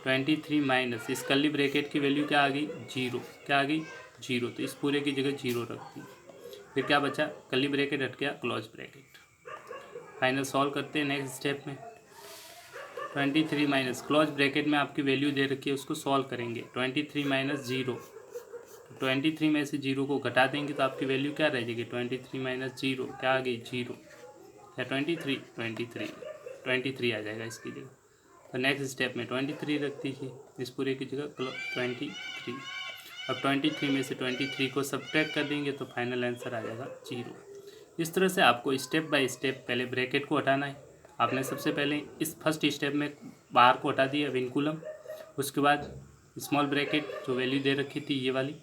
23 माइनस इस कर्ली ब्रैकेट की वैल्यू क्या आ गई 0, क्या आ गई 0, तो इस पूरे की जगह 0 रख दी। फिर क्या बचा, कर्ली ब्रैकेट हट गया क्लोज ब्रैकेट। फाइनल सॉल्व करते हैं नेक्स्ट स्टेप में। 23 माइनस क्लोज ब्रैकेट में आपकी वैल्यू दे रखी है, उसको सॉल्व करेंगे 23 माइनस 0, 23 में से 0 को घटा देंगे तो आपकी वैल्यू क्या रह जाएगी 23 माइनस 0 क्या आ गई 0 या 23 आ जाएगा इसकी जगह। तो नेक्स्ट स्टेप में 23 रख दीजिए इस पूरे की जगह 23। अब 23 में से 23 को सब्ट्रैक्ट कर देंगे तो फाइनल आंसर आ जाएगा 0। इस तरह से आपको स्टेप बाय स्टेप पहले ब्रैकेट को हटाना है। आपने सबसे पहले इस फर्स्ट स्टेप में बार को हटा दिया विनकुलम, उसके बाद स्मॉल ब्रैकेट जो वैल्यू दे रखी थी ये वाली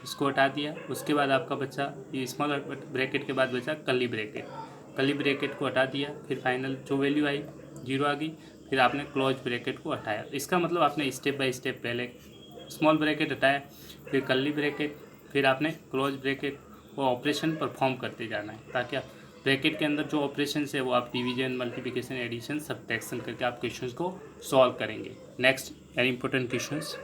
इसको हटा दिया। उसके बाद आपका बचा ये स्मॉल ब्रैकेट के बाद बचा कर्ली ब्रैकेट को हटा दिया। फिर फाइनल जो वैल्यू आई 0 आ गई, फिर आपने क्लोज ब्रैकेट को हटाया। इसका मतलब आपने स्टेप बाय स्टेप पहले स्मॉल ब्रैकेट हटाया, फिर कर्ली ब्रैकेट, फिर आपने क्लोज ब्रैकेट को ऑपरेशन परफॉर्म करते जाना है, ताकि आप ब्रैकेट के अंदर जो ऑपरेशन है वो आप डिवीजन, मल्टीप्लिकेशन, एडिशन, सब्ट्रैक्शन करके आप क्वेश्चंस को सॉल्व करेंगे। नेक्स्ट वेरी इंपॉर्टेंट क्वेश्चंस,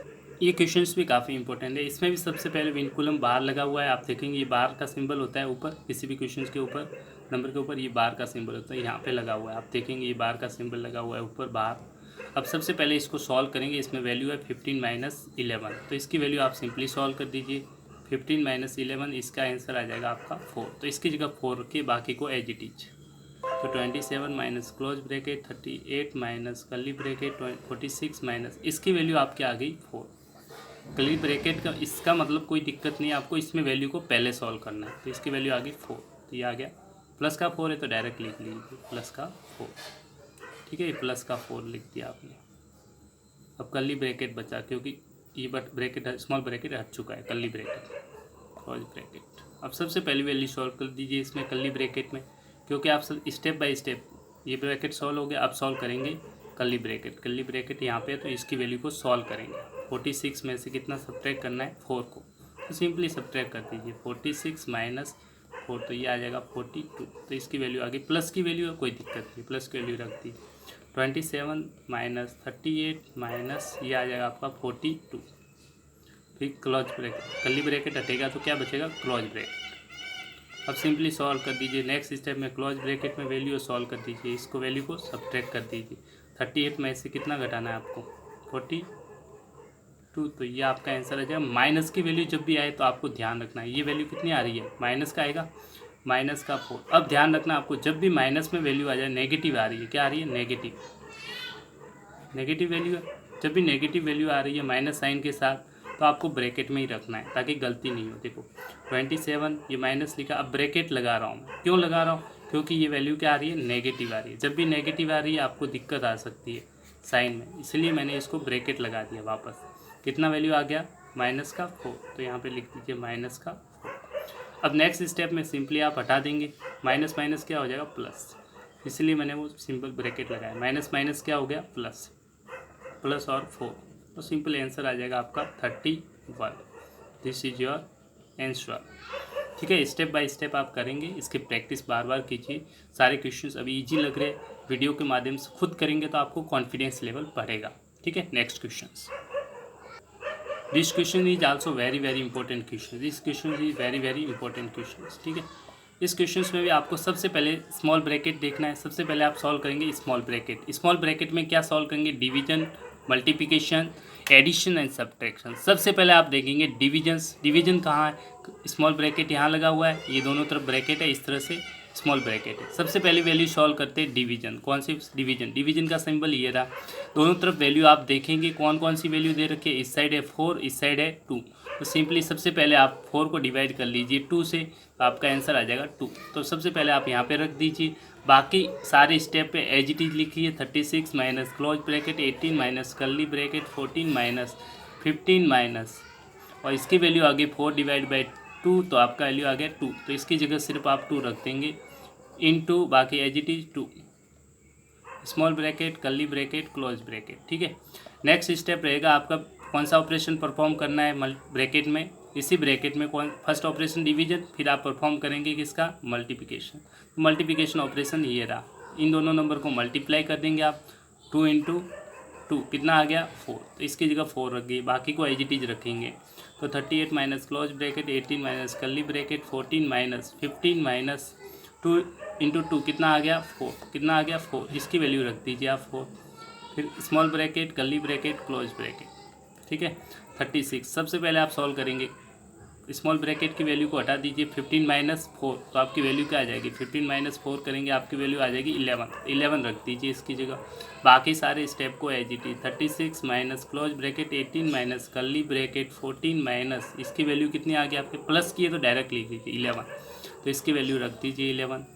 ये क्वेश्चंस भी काफ़ी इंपॉर्टेंट है। इसमें भी सबसे पहले विनकुलम बार लगा हुआ है, आप देखेंगे ये बार का सिंबल होता है ऊपर, किसी भी क्वेश्चन के ऊपर नंबर के ऊपर ये बार का सिंबल होता है, यहाँ पे लगा हुआ है, आप देखेंगे ये बार का सिंबल लगा हुआ है ऊपर बार। अब सबसे पहले इसको सॉल्व करेंगे, इसमें वैल्यू है 15 माइनस 11, तो इसकी वैल्यू आप सिंपली सॉल्व कर दीजिए। 15 माइनस 11, इसका आंसर आ जाएगा आपका 4, तो इसकी जगह 4 के बाकी को एज इट इज, तो 27 minus close bracket 38 minus curly bracket 46 minus, इसकी वैल्यू आपकी आ गई 4। कर्ली ब्रैकेट का इसका मतलब कोई दिक्कत नहीं है, आपको इसमें वैल्यू को पहले सॉल्व करना है, तो इसकी वैल्यू आ गई 4, तो ये आ गया। प्लस का 4 है तो डायरेक्ट लिख लीजिए प्लस का 4, ठीक है, प्लस का 4 लिख दिया आपने। अब कर्ली ब्रैकेट बचा, क्योंकि ये ब्रैकेट स्मॉल ब्रैकेट हट चुका है, कर्ली ब्रैकेट क्लोज ब्रैकेट। अब सबसे पहली वैल्यू सॉल्व कर दीजिए इसमें कर्ली ब्रैकेट में, क्योंकि आप स्टेप बाय स्टेप, ये ब्रैकेट सॉल्व हो गया, अब सॉल्व करेंगे कर्ली ब्रैकेट यहाँ पे, तो इसकी वैल्यू को सॉल्व करेंगे। 46 में से कितना सब्ट्रैक्ट करना है, 4 को, तो सिंपली सब्ट्रैक्ट कर दीजिए 46 माइनस 4, तो ये आ जाएगा 42, तो इसकी वैल्यू आ गई। प्लस की वैल्यू है कोई दिक्कत नहीं, प्लस की वैल्यू रख दीजिए। 27 माइनस 38 माइनस ये आ जाएगा आपका 42, फिर क्लोज ब्रैकेट, कर्ली ब्रैकेट हटेगा तो क्या बचेगा, क्लोज ब्रैकेट। अब सिंपली सॉल्व कर दीजिए। नेक्स्ट स्टेप में क्लोज ब्रैकेट में वैल्यू सॉल्व कर दीजिए, इसको वैल्यू को सब्ट्रैक्ट कर दीजिए। 38 में से कितना घटाना है आपको, 42, तो ये आपका आंसर आ जाएगा। माइनस की वैल्यू जब भी आए तो आपको ध्यान रखना है, ये वैल्यू कितनी आ रही है, माइनस का आएगा, माइनस का 4। अब ध्यान रखना आपको, जब भी माइनस में वैल्यू आ जाए, नेगेटिव आ रही है, क्या आ रही है, नेगेटिव वैल्यू है। जब भी नेगेटिव वैल्यू आ रही है माइनस साइन के साथ, तो आपको ब्रैकेट में ही रखना है ताकि गलती नहीं हो। देखो 27 ये माइनस लिखा, अब ब्रैकेट लगा रहा हूँ, क्यों लगा रहा हूँ, क्योंकि ये वैल्यू क्या आ रही है, नेगेटिव आ रही है। जब भी नेगेटिव आ रही है आपको दिक्कत आ सकती है साइन में, इसलिए मैंने इसको ब्रैकेट लगा दिया वापस। कितना वैल्यू आ गया, माइनस का 4, तो यहाँ पे लिख दीजिए माइनस का 4। अब नेक्स्ट स्टेप में सिंपली आप हटा देंगे, माइनस माइनस क्या हो जाएगा, प्लस, इसलिए मैंने वो सिंपल ब्रैकेट लगाया। माइनस माइनस क्या हो गया, प्लस, प्लस और 4, तो सिंपल आंसर आ जाएगा आपका 31। दिस इज योर आंसर, ठीक है। स्टेप बाय स्टेप आप करेंगे, इसकी प्रैक्टिस बार बार कीजिए। सारे क्वेश्चंस अभी इजी लग रहे हैं, वीडियो के माध्यम से खुद करेंगे तो आपको कॉन्फिडेंस लेवल बढ़ेगा, ठीक है। Next questions, this question is also very very important question, this question is very very important question, ठीक है। इस क्वेश्चंस में भी आपको सबसे पहले स्मॉल ब्रैकेट देखना है। सबसे पहले आप सॉल्व करेंगे स्मॉल ब्रैकेट। स्मॉल ब्रैकेट में क्या सॉल्व करेंगे, division, multiplication, addition and subtraction. सबसे पहले आप देखेंगे डिवीजन्स, डिवीजन कहाँ है, स्मॉल ब्रैकेट यहाँ लगा हुआ है, ये दोनों तरफ ब्रैकेट है, इस तरह से स्मॉल ब्रैकेट है। सबसे पहले वैल्यू सॉल्व करते हैं डिवीजन। कौन सी डिवीजन, डिवीजन का सिंबल ये रहा। दोनों तरफ वैल्यू आप देखेंगे कौन कौन सी वैल्यू दे रखी है, इस साइड है 4, इस साइड है 2, तो सिंपली सबसे पहले आप 4 को डिवाइड कर लीजिए 2 से, तो आपका आंसर आ जाएगा 2। तो सबसे पहले आप यहाँ पे रख दीजिए, बाकी सारे स्टेप पे एज इट इज लिखिए। 36 minus close bracket 18 minus curly bracket 14 minus 15 minus, और इसकी वैल्यू आ गई 4 डिवाइड बाई 2, तो आपका वैल्यू आ गया 2, तो इसकी जगह सिर्फ आप 2 रख देंगे, इनटू बाकी as it is 2, small bracket curly bracket close bracket, ठीक है। नेक्स्ट स्टेप रहेगा आपका कौन सा ऑपरेशन परफॉर्म करना है ब्रैकेट में, इसी ब्रैकेट में कौन, फर्स्ट ऑपरेशन डिवीजन, फिर आप परफॉर्म करेंगे किसका, मल्टीप्लिकेशन। तो मल्टीप्लिकेशन ऑपरेशन ये रहा, इन दोनों नंबर को मल्टीप्लाई कर देंगे आप, 2 इंटू 2 कितना आ गया 4, तो इसकी जगह 4 रख गई, बाकी को एज इट इज रखेंगे। तो 38 minus close bracket 18 minus curly bracket 14 minus 15 minus 2 into 2 कितना आ गया 4, कितना आ गया 4, इसकी वैल्यू रख दीजिए आप 4, फिर small bracket curly bracket close bracket, ठीक है। 36 सबसे पहले आप सॉल्व करेंगे, स्मॉल ब्रैकेट की वैल्यू को हटा दीजिए, 15 माइनस 4, तो आपकी वैल्यू क्या आ जाएगी, 15 माइनस 4 करेंगे आपकी वैल्यू आ जाएगी 11 रख दीजिए इसकी जगह। बाकी सारे स्टेप को as it is, 36 minus close bracket 18 minus curly bracket 14 minus, इसकी वैल्यू कितनी आ गई आपके, प्लस की है तो डायरेक्ट लिख दीजिए 11, तो इसकी वैल्यू रख दीजिए 11।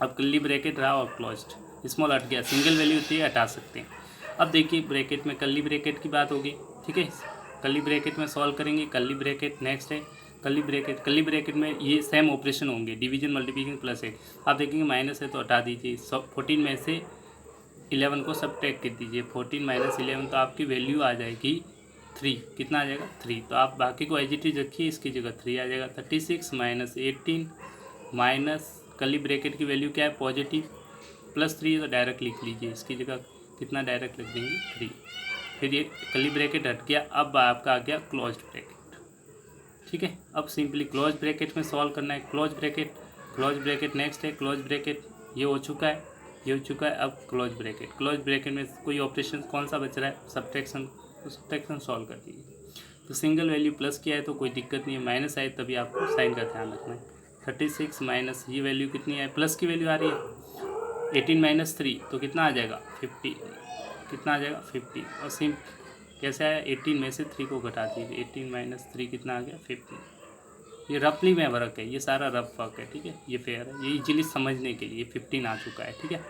अब कर्ली ब्रैकेट रहा और क्लोज्ड, स्मॉल हट गया, सिंगल वैल्यू होती है हटा सकते हैं। अब देखिए ब्रैकेट में कर्ली ब्रैकेट की बात होगी, ठीक है। कर्ली ब्रैकेट में सॉल्व करेंगे, कर्ली ब्रैकेट नेक्स्ट है कर्ली ब्रैकेट में ये सेम ऑपरेशन होंगे, डिवीजन मल्टीप्लिकेशन प्लस है। आप देखेंगे माइनस है तो हटा दीजिए, 14 में से 11 को सब्ट्रैक्ट कर दीजिए, 14 माइनस 11, तो आपकी वैल्यू आ जाएगी 3, कितना आ जाएगा 3, तो आप बाकी को एज इट इज रखिए, इसकी जगह 3 आ जाएगा। 36 माइनस 18 माइनस कर्ली ब्रैकेट की वैल्यू क्या है पॉजिटिव, +3 तो डायरेक्ट लिख लीजिए, इसकी जगह कितना डायरेक्ट लिख देंगे 3। फिर ये कर्ली ब्रैकेट हट गया, अब आपका आ गया क्लोज्ड ब्रैकेट। ठीक है, अब सिंपली क्लोज ब्रैकेट में सॉल्व करना है। क्लोज ब्रैकेट नेक्स्ट है क्लोज ब्रैकेट, ये हो चुका है, ये हो चुका है। अब क्लोज ब्रैकेट में कोई ऑपरेशन कौन सा बच रहा है, सब्ट्रैक्शन, तो सब्ट्रैक्शन सॉल्व कर दीजिए। तो सिंगल वैल्यू प्लस किया है तो कोई दिक्कत नहीं है, माइनस आए तभी आपको साइन का ध्यान रखना है। 36 माइनस ये वैल्यू कितनी है, प्लस की वैल्यू आ रही है 18 - 3 तो कितना आ जाएगा 50, कितना आ जाएगा 50। और सिम कैसे आया, 18 में से 3 को घटा दीजिए, 18 - 3 कितना आ गया 50। ये रफली में वर्क है, ये सारा रफ वर्क है। ठीक है, ये फेयर है, ये इजीली समझने के लिए 15 आ चुका है। ठीक है,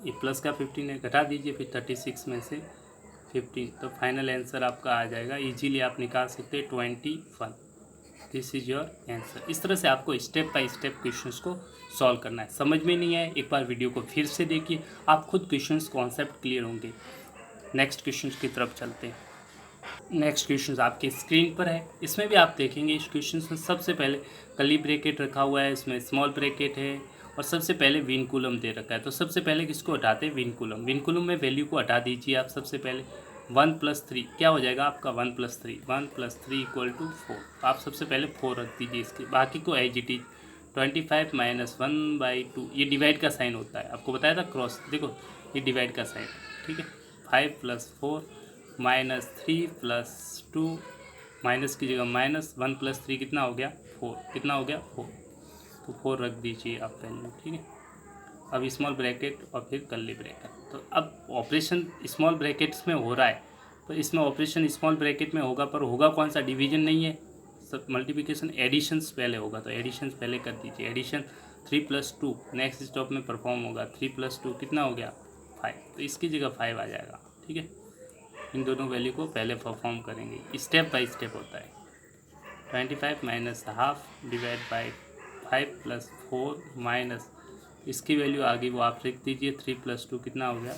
ये प्लस का 15 है, घटा दीजिए फिर 36 में से 15, तो फाइनल आंसर आपका आ जाएगा, इजीली आप निकाल सकते हैं 21। This is your answer. इस तरह से आपको स्टेप बाय स्टेप क्वेश्चंस को सॉल्व करना है। समझ में नहीं आए एक बार वीडियो को फिर से देखिए, आप खुद क्वेश्चंस कॉन्सेप्ट क्लियर होंगे। नेक्स्ट क्वेश्चन की तरफ चलते हैं। नेक्स्ट क्वेश्चन आपके स्क्रीन पर है, इसमें भी आप देखेंगे इस क्वेश्चन में सबसे पहले कर्ली ब्रैकेट रखा हुआ है, इसमें स्मॉल ब्रैकेट है और सबसे पहले विनकुलम दे रखा है। तो सबसे पहले किसको हटाते हैं, विनकुलम में वैल्यू को हटा दीजिए आप। सबसे पहले 1 + 3 क्या हो जाएगा आपका 1 + 3, 1 + 3 = 4। आप सबसे पहले 4 रख दीजिए, इसके बाकी को एज इट इज। 25 - 1/2 ये डिवाइड का साइन होता है, आपको बताया था क्रॉस, देखो ये डिवाइड का साइन। ठीक है, 5 + 4 -3 + 2 माइनस की जगह माइनस, 1 + 3 कितना हो गया 4, कितना हो गया 4, तो 4 रख दीजिए आप वैल्यू। ठीक है, अब स्मॉल ब्रैकेट और फिर कर्ली ब्रैकेट। तो अब ऑपरेशन स्मॉल ब्रैकेट्स में हो रहा है, तो इसमें ऑपरेशन स्मॉल ब्रैकेट में होगा, पर होगा कौन सा, डिवीजन नहीं है, सब मल्टीप्लिकेशन, एडिशंस पहले होगा, तो एडिशंस पहले कर दीजिए। एडिशन 3 + 2 नेक्स्ट स्टॉप में परफॉर्म होगा, 3 + 2 कितना हो गया 5, तो इसकी जगह 5 आ जाएगा। ठीक है, इन दोनों वैल्यू को पहले परफॉर्म करेंगे, स्टेप बाय स्टेप होता है। 25 - ½ डिवाइड बाई 5 + 4 माइनस इसकी वैल्यू आ गई वो आप लिख दीजिए, 3 + 2 कितना हो गया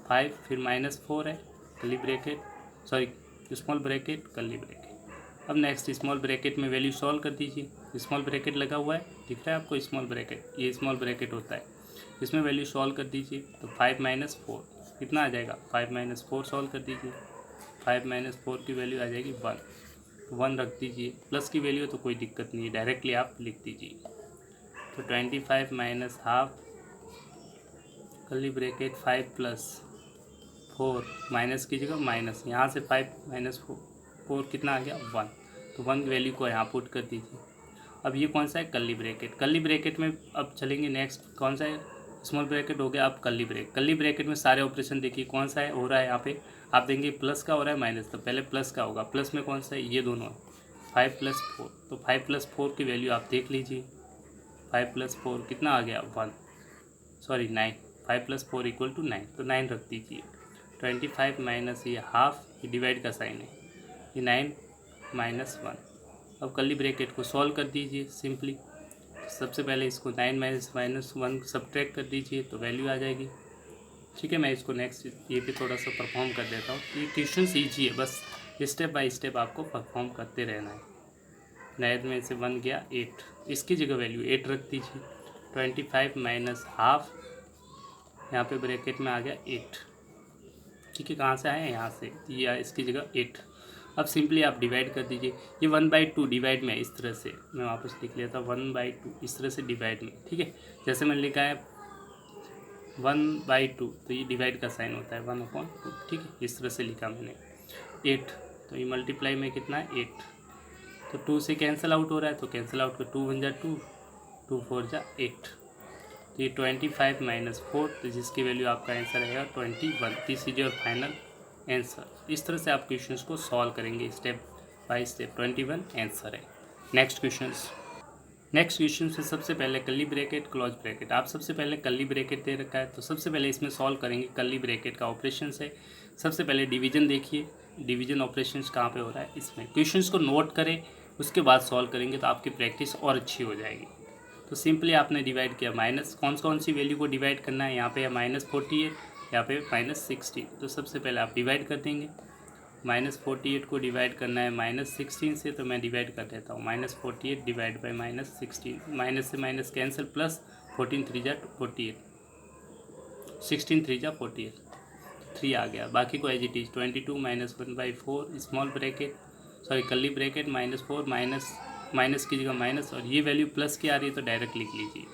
5, फिर -4 है curly bracket, sorry small bracket curly bracket. अब नेक्स्ट स्मॉल ब्रैकेट में वैल्यू सॉल्व कर दीजिए। स्मॉल ब्रैकेट लगा हुआ है, दिख रहा है आपको स्मॉल ब्रैकेट, ये स्मॉल ब्रैकेट होता है, इसमें वैल्यू सॉल्व कर दीजिए। तो 5 - 4 कितना आ जाएगा, 5 - 4 सॉल्व कर दीजिए। 5 - 4 की वैल्यू आ जाएगी 1 रख दीजिए। प्लस की वैल्यू तो कोई दिक्कत नहीं है, डायरेक्टली आप लिख दीजिए। तो 25 - ½ कर्ली ब्रैकेट 5 + 4 माइनस की जगह माइनस, यहाँ से 5 - 4 कितना आ गया 1, तो 1 वैल्यू को यहाँ पुट कर दीजिए। अब ये कौन सा है कर्ली ब्रैकेट में अब चलेंगे नेक्स्ट कौन सा है, स्मॉल ब्रैकेट हो गया। अब कर्ली ब्रैकेट में सारे ऑपरेशन देखिए कौन सा है हो रहा है, यहाँ पे आप देंगे प्लस का हो रहा है माइनस, तो पहले प्लस का होगा। प्लस में कौन सा है, ये दोनों है, 5 + 4, तो 5 + 4 की वैल्यू आप देख लीजिए। 5 + 4 कितना आ गया 9, 5 + 4 = 9, तो 9 रख दीजिए। 25 माइनस ये हाफ, ये डिवाइड का साइन है, ये 9 - 1। अब कर्ली ब्रैकेट को सॉल्व कर दीजिए सिंपली। सबसे पहले इसको 9 - -1 सब्ट्रैक्ट कर दीजिए तो वैल्यू आ जाएगी। ठीक है, मैं इसको नेक्स्ट ये पे थोड़ा सा परफॉर्म कर देता हूँ। ये क्वेश्चन ईजी है, बस स्टेप बाय स्टेप आपको परफॉर्म करते रहना है। 9 में से 1 गया 8, इसकी जगह वैल्यू 8 रख दीजिए। 25 - ½ यहाँ पे ब्रैकेट में आ गया 8। ठीक है, कहाँ से आए, यहाँ से, या इसकी जगह 8। अब सिंपली आप डिवाइड कर दीजिए। ये 1/2 डिवाइड में, इस तरह से मैं वापस लिख लिया था 1/2 इस तरह से डिवाइड में। ठीक है, जैसे मैंने लिखा है 1/2, तो ये डिवाइड का साइन होता है 1/2। ठीक है, इस तरह से लिखा मैंने। 8, तो ये मल्टीप्लाई में कितना है 8, तो 2 से कैंसिल आउट हो रहा है, तो कैंसिल आउट कर 2 × 1 = 2, 2 × 4 = 8, तो ये 25 - 4, तो जिसकी वैल्यू आपका आंसर रहेगा 21। This is your final answer. इस तरह से आप क्वेश्चंस को सॉल्व करेंगे स्टेप बाय स्टेप। 21 आंसर है। नेक्स्ट क्वेश्चन से सबसे पहले कर्ली ब्रैकेट क्लोज ब्रैकेट, आप सबसे पहले कर्ली ब्रैकेट दे रखा है, तो सबसे पहले इसमें सॉल्व करेंगे। कर्ली ब्रैकेट का ऑपरेशन है, सबसे पहले डिवीजन देखिए, डिवीजन ऑपरेशंस कहाँ पे हो रहा है, इसमें। क्वेश्चंस को नोट करें, उसके बाद सॉल्व करेंगे तो आपकी प्रैक्टिस और अच्छी हो जाएगी। तो सिंपली आपने डिवाइड किया, माइनस कौन सी वैल्यू को डिवाइड करना है, यहाँ पे है -48, यहाँ पे -60, तो सबसे पहले आप डिवाइड कर देंगे। -48 को डिवाइड करना है -16 से, तो मैं डिवाइड कर देता हूँ। -48 डिवाइड बाई -16, माइनस से माइनस कैंसिल, प्लस 14 3 जा 48, 16 3 जा 48, 3 आ गया। बाकी को as it is 22 -1/4 small bracket, sorry curly bracket, -4 minus की जगह माइनस, और ये वैल्यू प्लस की आ रही है तो डायरेक्ट लिख लीजिए,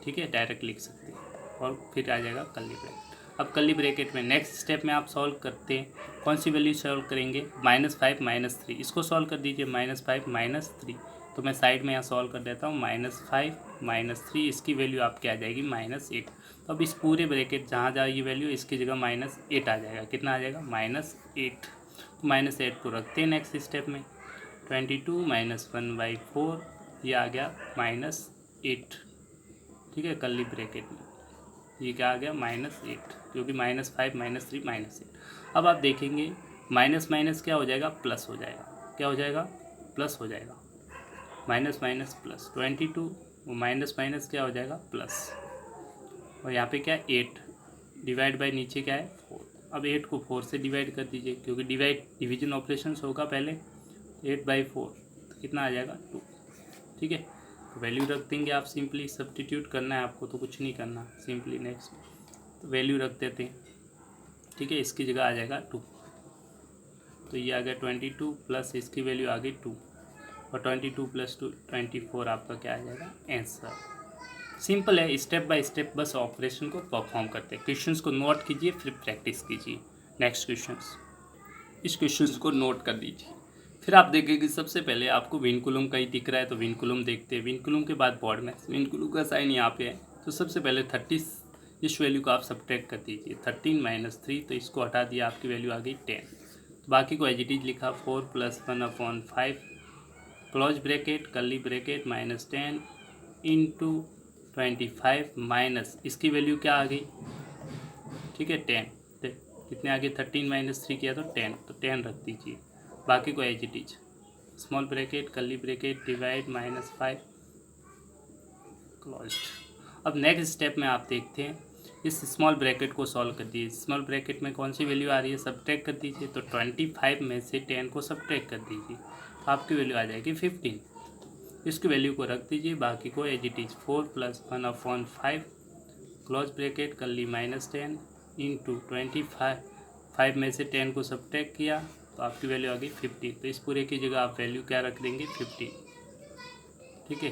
ठीक है, डायरेक्ट लिख सकते हैं, और फिर आ जाएगा कर्ली ब्रैकेट। अब कर्ली ब्रैकेट में नेक्स्ट स्टेप में आप सॉल्व करते हैं, कौन सी वैल्यू सॉल्व करेंगे, -5 -3, इसको सॉल्व कर दीजिए, -5 -3, तो मैं साइड में यहाँ सॉल्व कर देता हूँ, -5 -3, इसकी वैल्यू आपकी आ जाएगी -8। तो अब इस पूरे ब्रैकेट जहाँ जहाँ ये वैल्यू, इसकी जगह -8 आ जाएगा, कितना आ जाएगा, -8, तो -8 को रखते हैं नेक्स्ट स्टेप में, 22 -1/4, ये आ गया -8, ठीक है, कर्ली ब्रैकेट में ये क्या आ गया, -8, क्योंकि -5 -3 -8। अब आप देखेंगे माइनस माइनस क्या हो जाएगा, प्लस हो जाएगा, क्या हो जाएगा, प्लस हो जाएगा, minus minus plus, 22 minus minus क्या हो जाएगा, प्लस, और यहाँ पे क्या है 8, डिवाइड बाय नीचे क्या है 4। अब 8 को 4 से डिवाइड कर दीजिए, क्योंकि डिवीजन ऑपरेशन होगा पहले, 8/4 तो कितना आ जाएगा 2, ठीक है, तो वैल्यू रख देंगे आप, सिंपली सब्स्टिट्यूट करना है आपको, तो कुछ नहीं करना, सिंपली नेक्स्ट तो वैल्यू रख देते हैं, ठीक है, इसकी जगह आ जाएगा 2, तो ये आ गया 22 प्लस इसकी वैल्यू आ गई 2, और 22 + 2 24 आपका क्या आ जाएगा, आंसर। सिंपल है, स्टेप बाय स्टेप बस ऑपरेशन को परफॉर्म करते हैं। क्वेश्चंस को नोट कीजिए, फिर प्रैक्टिस कीजिए। नेक्स्ट क्वेश्चंस, इस क्वेश्चंस को नोट कर लीजिए। फिर आप देखेंगे सबसे पहले आपको विनकुलम का ही दिख रहा है, तो विनकुलम देखते हैं। विनकुलम के बाद बोर्ड में विनकुलम का साइन यहाँ पे है, तो सबसे पहले 30 इस वैल्यू को आप सब्ट्रैक्ट कर दीजिए, 13 - 3, तो इसको हटा दिया, आपकी वैल्यू आ गई 10। तो बाकी को एज इट इज लिखा, 4 + 1/5 close bracket curly bracket -10 into 25 minus इसकी वैल्यू क्या आ गई, ठीक है 10, कितने आगे 13 - 3 किया तो 10, तो 10 रख दीजिए। बाकी को as it is small bracket curly bracket divide -5 close. अब नेक्स्ट स्टेप में आप देखते हैं, इस स्मॉल ब्रैकेट को सॉल्व कर दीजिए। स्मॉल ब्रैकेट में कौन सी वैल्यू आ रही है, सब्ट्रैक्ट कर दीजिए, तो 25 में से 10 को सब्ट्रैक्ट कर दीजिए, तो आपकी वैल्यू आ जाएगी 15। इसकी वैल्यू को रख दीजिए, बाकी को as it is 4 + 1/5 close bracket curly -10 into 25, 5 में से 10 को सब्ट्रैक्ट किया तो आपकी वैल्यू आ गई 15। तो इस पूरे की जगह आप वैल्यू क्या रख देंगे, 15, ठीक है।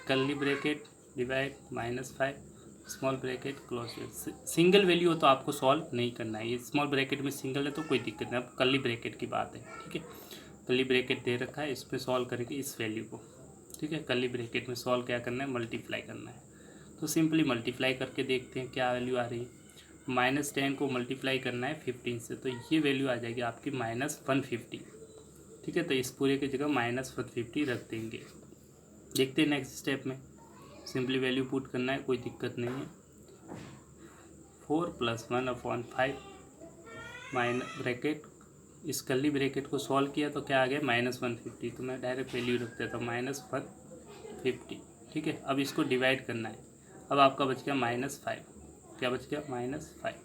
Curly bracket divide -5 small bracket close. Single value हो तो आपको सॉल्व नहीं करना है, ये स्मॉल ब्रैकेट में सिंगल है तो कोई दिक्कत नहीं। अब कर्ली ब्रैकेट की बात है, ठीक है, कर्ली ब्रैकेट दे रखा है, इसमें सॉल्व करेंगे इस वैल्यू को, ठीक है। कर्ली ब्रैकेट में सॉल्व क्या करना है, मल्टीप्लाई करना है, तो सिंपली मल्टीप्लाई करके देखते हैं क्या वैल्यू आ रही है। -10 को मल्टीप्लाई करना है 15 से, तो ये वैल्यू आ जाएगी आपकी -150, ठीक है। तो इस पूरे की जगह -150 रख देंगे। देखते हैं नेक्स्ट स्टेप में, सिंपली वैल्यू पुट करना है, कोई दिक्कत नहीं है। 4 + 1/5 माइनस ब्रैकेट, इस कर्ली ब्रैकेट को सॉल्व किया तो क्या आ गया, -150, तो मैं डायरेक्ट वैल्यू रख देता हूँ -150, ठीक है। अब इसको डिवाइड करना है, अब आपका बच गया -5, क्या बच गया, -5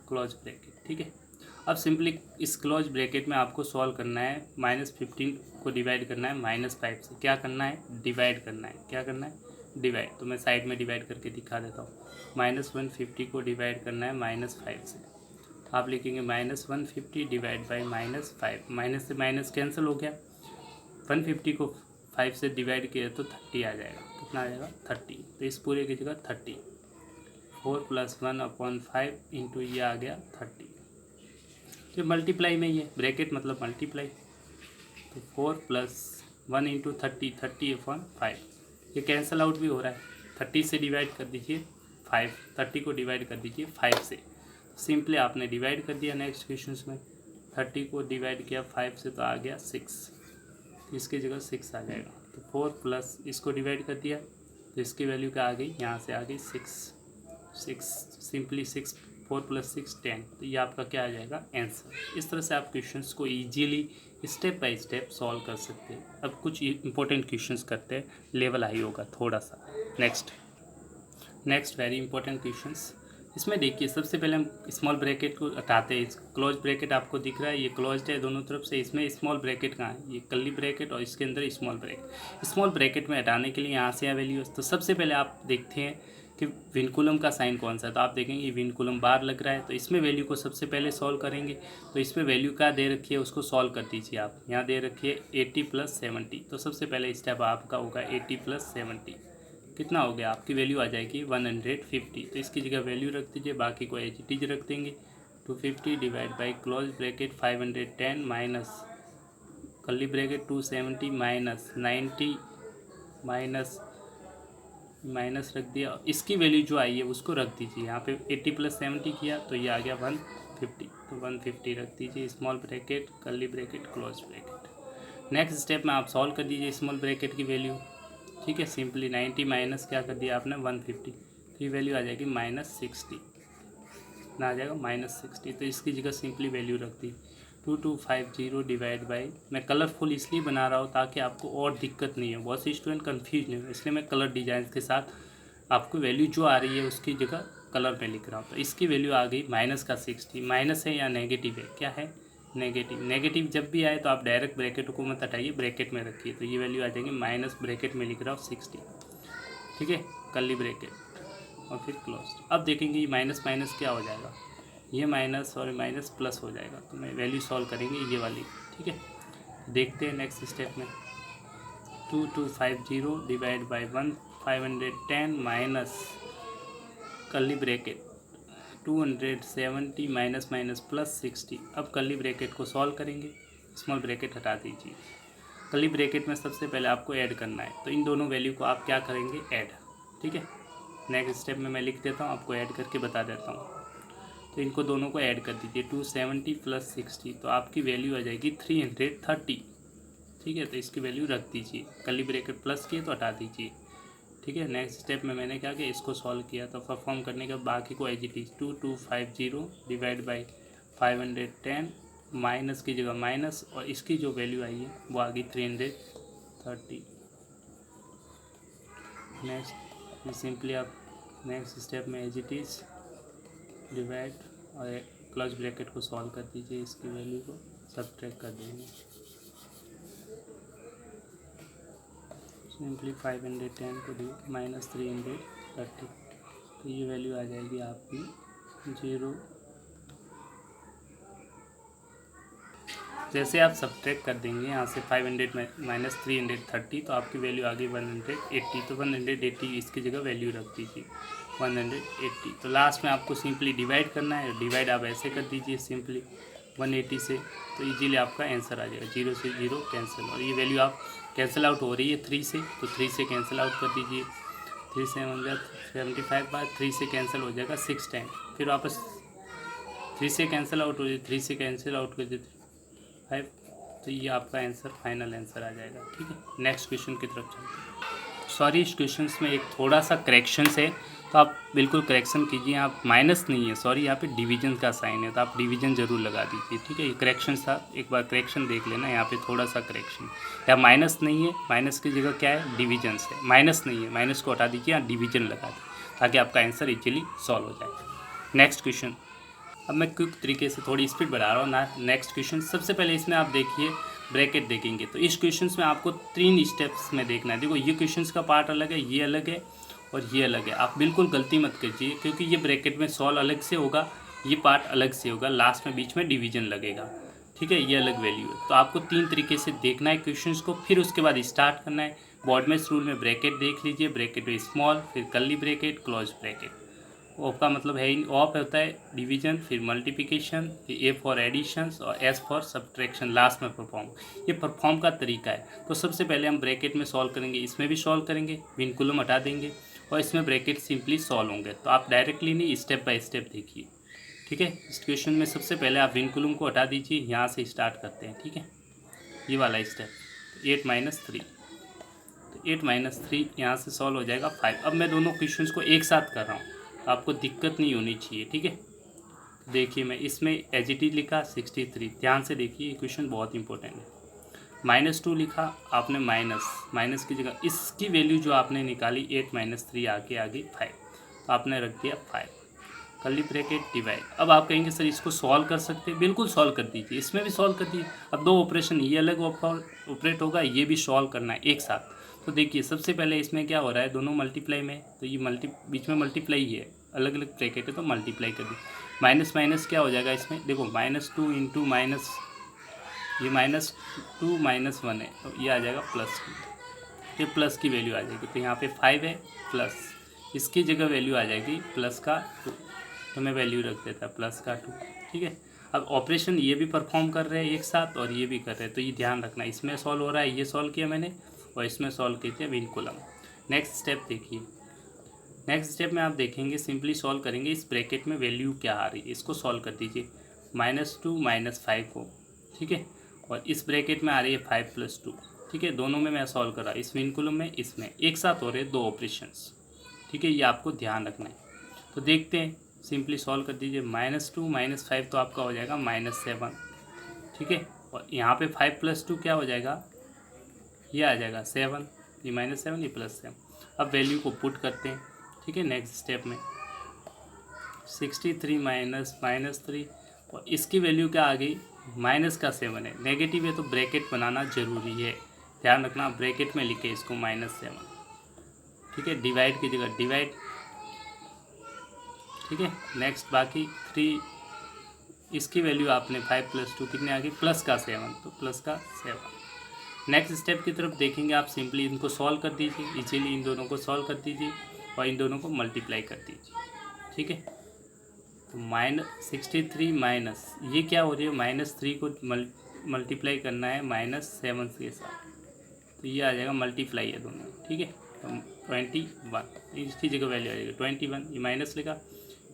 क्लोज ब्रैकेट, ठीक है। अब सिंपली इस क्लोज ब्रैकेट में आपको सॉल्व करना है, -15 को डिवाइड करना है -5 से, क्या करना है, डिवाइड करना है, क्या करना है, डिवाइड। तो मैं साइड में डिवाइड करके दिखा देता हूँ, -150 को डिवाइड करना है -5 से, आप लिखेंगे -150 डिवाइड बाई -5, माइनस से माइनस कैंसिल हो गया, 150 को 5 से डिवाइड किया तो 30 आ जाएगा, कितना आ जाएगा 30, तो इस पूरे की जगह 30, 4 + 1/5 इंटू ये आ गया 30, तो मल्टीप्लाई में ये ब्रैकेट मतलब मल्टीप्लाई, तो 4 + 1 इंटू 30, 30/5, ये कैंसिल आउट भी हो रहा है, 30 से डिवाइड कर दीजिए 5, 30 को डिवाइड कर दीजिए 5 से, सिंपली आपने डिवाइड कर दिया। नेक्स्ट क्वेश्चन में 30 को डिवाइड किया 5 से तो आ गया 6, तो इसकी जगह 6 आ जाएगा, तो 4 प्लस इसको डिवाइड कर दिया तो इसकी वैल्यू क्या आ गई, यहाँ से आ गई 6, सिंपली 6, 4 + 6 10, तो ये आपका क्या आ जाएगा, आंसर। इस तरह से आप क्वेश्चंस को easily step by step solve कर सकते हैं। अब कुछ इंपॉर्टेंट क्वेश्चंस करते हैं, लेवल हाई होगा थोड़ा सा। नेक्स्ट वेरी इंपॉर्टेंट क्वेश्चंस, इसमें देखिए सबसे पहले हम स्मॉल ब्रैकेट को हटाते हैं। क्लोज ब्रैकेट आपको दिख रहा है, ये क्लोज्ड है दोनों तरफ से। इसमें स्मॉल ब्रैकेट कहाँ है, ये कर्ली ब्रैकेट और इसके अंदर स्मॉल ब्रैकेट। स्मॉल ब्रैकेट में हटाने के लिए यहाँ से या वैल्यू, तो सबसे पहले आप देखते हैं कि विनकुलम का साइन कौन सा है। तो आप देखेंगे विनकुलम बार लग रहा है, तो इसमें वैल्यू को सबसे पहले सॉल्व करेंगे। तो इसमें वैल्यू क्या दे रखी है उसको सॉल्व कर दीजिए आप। यहाँ दे रखी है 80 + 70। तो सबसे पहले स्टेप आपका होगा 80 + 70 कितना हो गया, आपकी वैल्यू आ जाएगी 150। तो इसकी जगह वैल्यू रख दीजिए, बाकी को एज इट इज रख देंगे। 250 divide by close bracket 510 minus curly bracket 270 minus 90 minus minus रख दिया। इसकी वैल्यू जो आई है उसको रख दीजिए। यहाँ पे 80 + 70 किया तो ये आ गया 150। तो 150 रख दीजिए, small bracket curly bracket close bracket. Next step में आप सॉल्व कर दीजिए स्मॉल ब्रैकेट की वैल्यू। ठीक है, सिंपली 90 माइनस क्या कर दिया आपने 150, तो ये वैल्यू आ जाएगी -60 ना, आ जाएगा -60। तो इसकी जगह सिंपली वैल्यू रख दी 2250 डिवाइड बाई, मैं कलरफुल इसलिए बना रहा हूँ ताकि आपको और दिक्कत नहीं हो, बहुत से स्टूडेंट कन्फ्यूज नहीं हो, इसलिए मैं कलर डिजाइन के साथ आपको वैल्यू जो आ रही है उसकी जगह कलर में लिख रहा हूँ। तो इसकी वैल्यू आ गई -60। माइनस है या नेगेटिव है, क्या है नेगेटिव। नेगेटिव जब भी आए तो आप डायरेक्ट ब्रैकेट को मत हटाइए, ब्रैकेट में रखिए। तो ये वैल्यू आ जाएगी माइनस, ब्रैकेट में लिख रहा हूँ 60। ठीक है, कर्ली ब्रैकेट और फिर क्लोज। अब देखेंगे माइनस माइनस क्या हो जाएगा, ये माइनस और माइनस प्लस हो जाएगा। तो मैं वैल्यू सॉल्व करेंगे ये वाली। ठीक है, देखते हैं नेक्स्ट स्टेप में। 2250 divide by 510 minus curly bracket 270 minus minus plus 60। अब कर्ली ब्रैकेट को सॉल्व करेंगे, स्मॉल ब्रैकेट हटा दीजिए। कर्ली ब्रैकेट में सबसे पहले आपको ऐड करना है, तो इन दोनों वैल्यू को आप क्या करेंगे, ऐड। ठीक है, नेक्स्ट स्टेप में मैं लिख देता हूँ, आपको ऐड करके बता देता हूँ। तो इनको दोनों को ऐड कर दीजिए, 270 + 60, तो आपकी वैल्यू आ जाएगी 330। ठीक है, तो इसकी वैल्यू रख दीजिए। कर्ली ब्रैकेट प्लस किए तो हटा दीजिए। ठीक है, नेक्स्ट स्टेप में मैंने क्या किया, इसको सॉल्व किया। तो परफॉर्म करने के बाकी को as it is 2250 divide by 510 minus की जगह माइनस, और इसकी जो वैल्यू आई है वो आ गई 330। नेक्स्ट सिंपली आप नेक्स्ट स्टेप में एज इट इज डिवाइड और क्लोज ब्रैकेट को सॉल्व कर दीजिए, इसकी वैल्यू को सब्ट्रैक्ट कर देंगे। सिंपली 510 को दी -330, तो ये वैल्यू आ जाएगी आपकी 0। जैसे आप सब्ट्रैक्ट कर देंगे यहाँ से 500 माइनस 330, तो आपकी वैल्यू आ गई 180। तो 180 इसकी जगह वैल्यू रख दीजिए 180। तो लास्ट में आपको सिंपली डिवाइड करना है, डिवाइड आप ऐसे कर दीजिए सिंपली 180 से, तो इजीली आपका आंसर आ जाएगा। 0 से 0 कैंसिल, और ये वैल्यू आप कैंसिल आउट हो रही है 3 से, तो 3 से कैंसिल आउट कर दीजिए। 3 से 75 बार 3 से कैंसिल हो जाएगा 6 टाइम, फिर वापस 3 से कैंसिल आउट हो जाए, 3 से कैंसिल आउट कर दीजिए 5। तो ये आपका आंसर फाइनल आंसर आ जाएगा। ठीक है, नेक्स्ट क्वेश्चन की तरफ चलते हैं। सॉरी, इस क्वेश्चन में एक थोड़ा सा करेक्शन है, तो आप बिल्कुल करेक्शन कीजिए। आप माइनस नहीं है, सॉरी, यहाँ पे डिवीजन का साइन है, तो आप डिवीजन जरूर लगा दीजिए। ठीक है, ये करेक्शन था, एक बार करेक्शन देख लेना, यहाँ पे थोड़ा सा करेक्शन। यहाँ माइनस नहीं है, माइनस की जगह क्या है, डिवीजन है। माइनस नहीं है, माइनस को हटा दीजिए, यहाँ डिवीजन लगा दीजिए, ताकि आपका आंसर इजीली सॉल्व हो जाए। नेक्स्ट क्वेश्चन, अब मैं क्विक तरीके से थोड़ी स्पीड बढ़ा रहा हूँ ना। नेक्स्ट क्वेश्चन, सबसे पहले इसमें आप देखिए ब्रैकेट देखेंगे, तो इस क्वेश्चन में आपको 3 स्टेप्स में देखना है। देखो, ये क्वेश्चन का पार्ट अलग है, ये अलग है और ये अलग है। आप बिल्कुल गलती मत कीजिए, क्योंकि ये ब्रैकेट में सॉल्व अलग से होगा, ये पार्ट अलग से होगा, लास्ट में बीच में डिवीजन लगेगा। ठीक है, ये अलग वैल्यू है। तो आपको 3 तरीके से देखना है क्वेश्चन को, फिर उसके बाद स्टार्ट करना है। बॉडमेस रूल में ब्रैकेट देख लीजिए, ब्रैकेट में स्मॉल, फिर curly bracket, close bracket. Of का मतलब है, ऑफ होता है डिवीजन, फिर मल्टीप्लिकेशन, फिर ए फॉर एडिशंस और एस फॉर सब्ट्रैक्शन, लास्ट में परफॉर्म। ये परफॉर्म का तरीका है। तो सबसे पहले हम ब्रैकेट में सॉल्व करेंगे, इसमें भी सॉल्व करेंगे, विनकुलम हटा देंगे और इसमें ब्रैकेट सिंपली सॉल्व होंगे। तो आप डायरेक्टली नहीं, स्टेप बाय स्टेप देखिए। ठीक है, इस क्वेश्चन में सबसे पहले आप विनकुलम को हटा दीजिए, यहाँ से स्टार्ट करते हैं। ठीक है, ये वाला स्टेप 8 - 3, तो 8 - 3 यहाँ से सॉल्व हो जाएगा 5। अब मैं दोनों क्वेश्चन को एक साथ कर रहा हूँ, आपको दिक्कत नहीं होनी चाहिए। ठीक है, देखिए मैं इसमें एजिटी लिखा 63, ध्यान से देखिए, ये क्वेश्चन बहुत इंपॉर्टेंट है। -2 लिखा आपने, माइनस की जगह इसकी वैल्यू जो आपने निकाली 8 - 3 आगे 5, तो आपने रख दिया 5। Curly bracket divide. अब आप कहेंगे सर इसको सॉल्व कर सकते हैं, बिल्कुल सॉल्व कर दीजिए, इसमें भी सॉल्व कर दीजिए। अब दो ऑपरेशन, ये अलग ऑपरेट होगा, ये भी सॉल्व करना है एक साथ। तो देखिए सबसे पहले इसमें क्या हो रहा है, दोनों मल्टीप्लाई में, तो ये बीच में मल्टीप्लाई ही है, अलग अलग ब्रैकेट है तो मल्टीप्लाई कर दी। माइनस माइनस क्या हो जाएगा इसमें, देखो -2 इंटू माइनस, ये -2 -1 है तो ये आ जाएगा +2, ये प्लस की वैल्यू आ जाएगी। तो यहाँ पे 5 है प्लस, इसकी जगह वैल्यू आ जाएगी प्लस का 2, तो मैं वैल्यू रख देता प्लस का 2। ठीक है, अब ऑपरेशन ये भी परफॉर्म कर रहे हैं एक साथ और ये भी कर रहे हैं, तो ये ध्यान रखना, इसमें सॉल्व हो रहा है, ये सॉल्व किया मैंने और इसमें सॉल्व किया विनकुलम। नेक्स्ट स्टेप देखिए, नेक्स्ट स्टेप में आप देखेंगे सिंपली सॉल्व करेंगे, इस ब्रैकेट में वैल्यू क्या आ रही है इसको सॉल्व कर दीजिए, -2 -5 को। ठीक है, और इस ब्रैकेट में आ रही है 5 + 2। ठीक है, दोनों में मैं सॉल्व कर रहा, इस विनकुलम में इसमें एक साथ हो रहे दो ऑपरेशंस। ठीक है, ये आपको ध्यान रखना है। तो देखते हैं, सिंपली सॉल्व कर दीजिए, -2 -5 तो आपका हो जाएगा -7। ठीक है, और यहाँ पे 5 + 2 क्या हो जाएगा, ये आ जाएगा 7, ये -7 ये +7। अब वैल्यू को पुट करते हैं। ठीक है, नेक्स्ट स्टेप में 63 -3 और इसकी वैल्यू क्या आ गई, -7 है, नेगेटिव है तो ब्रैकेट बनाना ज़रूरी है, ध्यान रखना, ब्रैकेट में लिखे इसको -7। ठीक है, डिवाइड की जगह डिवाइड। ठीक है, नेक्स्ट बाकी 3, इसकी वैल्यू आपने 5 + 2 कितने आ गई, +7, तो +7। नेक्स्ट स्टेप की तरफ देखेंगे, आप सिंपली इनको सॉल्व कर दीजिए, इजीली इन दोनों को सॉल्व कर दीजिए और इन दोनों को मल्टीप्लाई कर दीजिए। ठीक है, तो -63 माइनस ये क्या हो रही है, -3 को मल्टीप्लाई करना है -7 के साथ, तो ये आ जाएगा मल्टीप्लाई है दोनों। ठीक है, तो 21, इसकी जगह वैल्यू आ जाएगी 21, ये माइनस लेगा,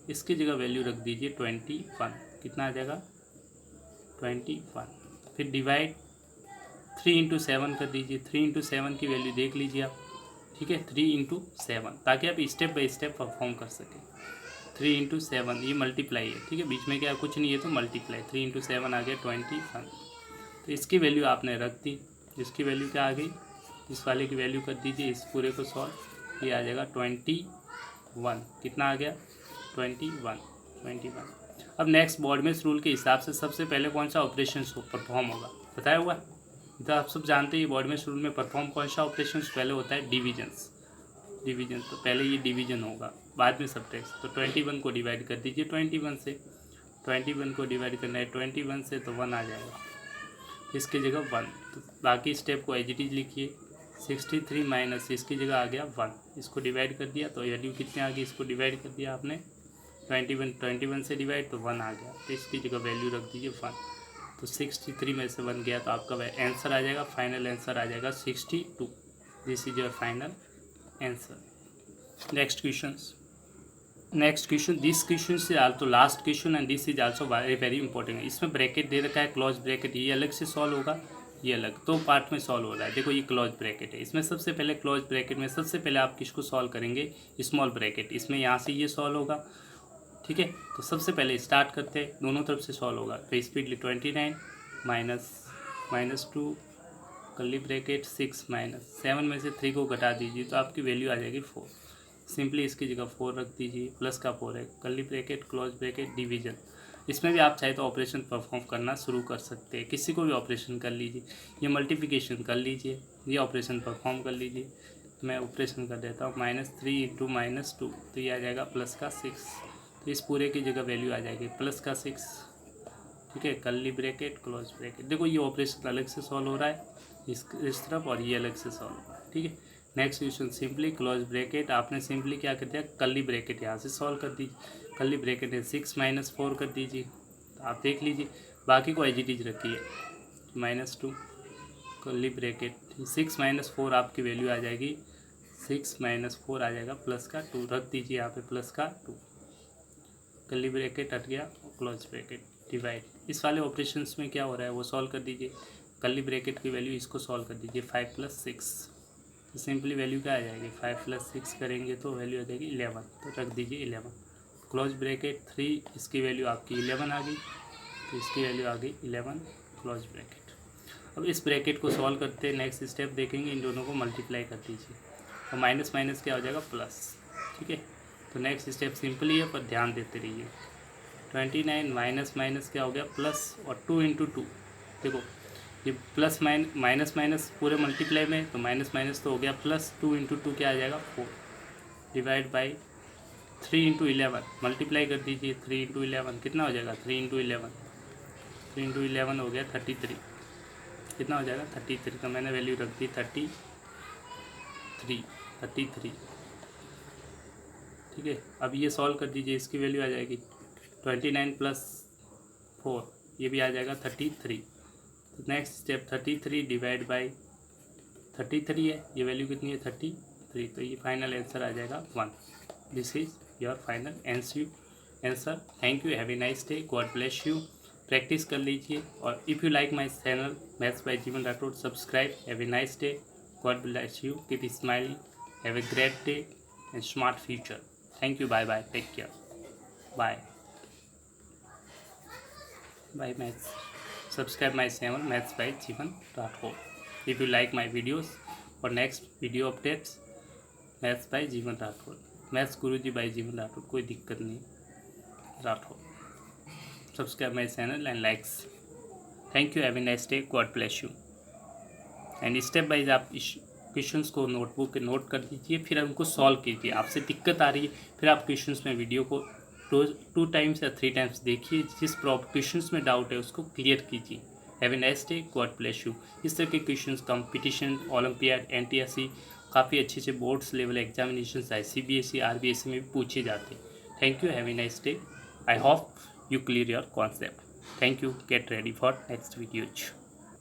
इसकी जगह वैल्यू रख दीजिए 21, कितना आ जाएगा 21। फिर डिवाइड 3 × 7 कर दीजिए, 3 × 7 की वैल्यू देख लीजिए आप। ठीक है, 3 × 7, ताकि आप स्टेप बाय स्टेप परफॉर्म कर सकें। 3 × 7 ये मल्टीप्लाई है। ठीक है, बीच में क्या कुछ नहीं है तो मल्टीप्लाई, 3 × 7 आ गया 21, तो इसकी वैल्यू आपने रख दी, इसकी वैल्यू क्या आ गई, इस वाले की वैल्यू कर दीजिए, इस पूरे को सॉल्व, ये आ जाएगा 21, कितना आ गया 21। अब नेक्स्ट बॉडमेस रूल के हिसाब से सबसे पहले कौन सा ऑपरेशन परफॉर्म होगा, बताया हुआ, तो आप सब जानते हैं बॉडमेस रूल में परफॉर्म कौन सा ऑपरेशन पहले होता है, डिवीजन, तो पहले ये डिवीजन होगा, बाद में सब्ट्रैक्शन। तो 21 को डिवाइड कर दीजिए 21 से, 21 को डिवाइड करना है 21 से तो 1 आ जाएगा, इसकी जगह 1, तो बाकी स्टेप को एज इट इज लिखिए, 63 माइनस इसकी जगह आ गया 1, इसको डिवाइड कर दिया तो वैल्यू कितने आ गई, इसको डिवाइड कर दिया आपने 21 से डिवाइड तो 1 आ गया, तो इसकी जगह वैल्यू रख दीजिए 1, तो 63 में से 1 गया तो आपका आंसर आ जाएगा, फाइनल आंसर आ जाएगा 62। This is your final answer. Next question, this question is also last question and this is also very important. इसमें ब्रैकेट दे रखा है, क्लोज ब्रैकेट, ये अलग से सॉल्व होगा, ये अलग, दो पार्ट में सॉल्व हो रहा है। देखो ये क्लोज ब्रैकेट है, इसमें सबसे पहले क्लोज ब्रैकेट में सबसे पहले आप किसको सॉल्व करेंगे, स्मॉल ब्रैकेट, इसमें यहाँ से ये सॉल्व होगा। ठीक है, तो सबसे पहले स्टार्ट करते हैं, दोनों तरफ से सॉल्व होगा, तो स्पीडली 29 -2 कर्ली ब्रैकेट 6 -7 में से 3 को घटा दीजिए तो आपकी वैल्यू आ जाएगी 4, सिंपली इसकी जगह 4 रख दीजिए, प्लस का 4 है, curly bracket close bracket division. इसमें भी आप चाहे तो ऑपरेशन परफॉर्म करना शुरू कर सकते हैं, किसी को भी ऑपरेशन कर लीजिए, ये मल्टीप्लिकेशन कर लीजिए, ये ऑपरेशन परफॉर्म कर लीजिए। मैं ऑपरेशन कर देता हूँ, -3 × -2 तो ये आ जाएगा प्लस का 6, तो इस पूरे की जगह वैल्यू आ जाएगी प्लस का 6। ठीक है, कर्ली ब्रैकेट क्लोज ब्रैकेट, देखो ये ऑपरेशन अलग से सॉल्व हो रहा है इस तरफ और ये अलग से सॉल्व हो रहा है। ठीक है, next question, simply close bracket, आपने सिंपली क्या कर दिया, कर्ली ब्रैकेट यहाँ से सॉल्व कर दीजिए, कर्ली ब्रैकेट है 6 - 4 कर दीजिए, तो आप देख लीजिए, बाकी को एज इट इज रखिए, -2 कर्ली ब्रैकेट 6 - 4 आपकी वैल्यू आ जाएगी, 6 - 4 आ जाएगा प्लस का 2, रख दीजिए यहाँ पे प्लस का 2, कर्ली ब्रैकेट हट गया, क्लोज ब्रैकेट डिवाइड। इस वाले ऑपरेशंस में क्या हो रहा है वो सॉल्व कर दीजिए, कर्ली ब्रैकेट की वैल्यू इसको सॉल्व कर दीजिए 5 + 6, तो सिंपली वैल्यू क्या आ जाएगी, 5 + 6 करेंगे तो वैल्यू आ जाएगी 11, तो रख दीजिए 11, क्लोज ब्रैकेट 3, इसकी वैल्यू आपकी 11 आ गई, तो इसकी वैल्यू आ गई 11, क्लोज ब्रैकेट। अब इस ब्रैकेट को सॉल्व करते हैं, नेक्स्ट स्टेप देखेंगे, इन दोनों को मल्टीप्लाई कर दीजिए, और माइनस माइनस क्या हो जाएगा प्लस। ठीक है, तो नेक्स्ट स्टेप सिंपल ही है, पर ध्यान देते रहिए। 29 माइनस माइनस क्या हो गया प्लस, और 2 इंटू 2, देखो ये प्लस माइनस माइनस पूरे मल्टीप्लाई में, तो माइनस माइनस तो हो गया प्लस, 2 इंटू 2 क्या आ जाएगा 4, डिवाइड बाई 3 इंटू 11, मल्टीप्लाई कर दीजिए 3 इंटू 11 कितना हो जाएगा, 3 इंटू 11, 3 इंटू 11 हो गया 33, कितना हो जाएगा 33 का मैंने वैल्यू रख दी 33, ठीक है। अब ये सॉल्व कर दीजिए, इसकी वैल्यू आ जाएगी 29 प्लस 4, ये भी आ जाएगा 33। तो नेक्स्ट स्टेप 33 डिवाइड बाई 33 है, ये वैल्यू कितनी है 33, तो ये फाइनल आंसर आ जाएगा 1। This is your final answer. Thank you, have a nice day, God bless you. Practice कर लीजिए, और if you like my channel maths by Jeevan Rathod, subscribe. Have a nice day, God bless you, keep smiling, have a great day and smart future. Thank you, bye bye, take care, bye bye maths. Subscribe my channel Maths by Jeevan Rathore. If you like my videos or next video updates, Maths by Jeevan Rathore, Maths Guruji by Jeevan Rathore, कोई दिक्कत नहीं, Rathore. Subscribe my channel and likes. Thank you, have a nice day, God bless you. And step बाइज आप इस क्वेश्चंस को नोटबुक पे नोट कर दीजिए, फिर उनको सॉल्व कीजिए। आपसे दिक्कत आ रही है, फिर आप क्वेश्चंस में वीडियो को रोज 2 टाइम्स या 3 टाइम्स देखिए, जिस क्वेश्चंस में डाउट है उसको क्लियर कीजिए। Have a nice day, God bless you. इस तरह के क्वेश्चंस कंपटीशन, ओलंपियाड, NTSC, काफ़ी अच्छे अच्छे boards level examination CBSE, RBSE में भी पूछे जाते हैं। Thank you, have a nice day, I hope you clear your concept. Thank you, get ready for next video.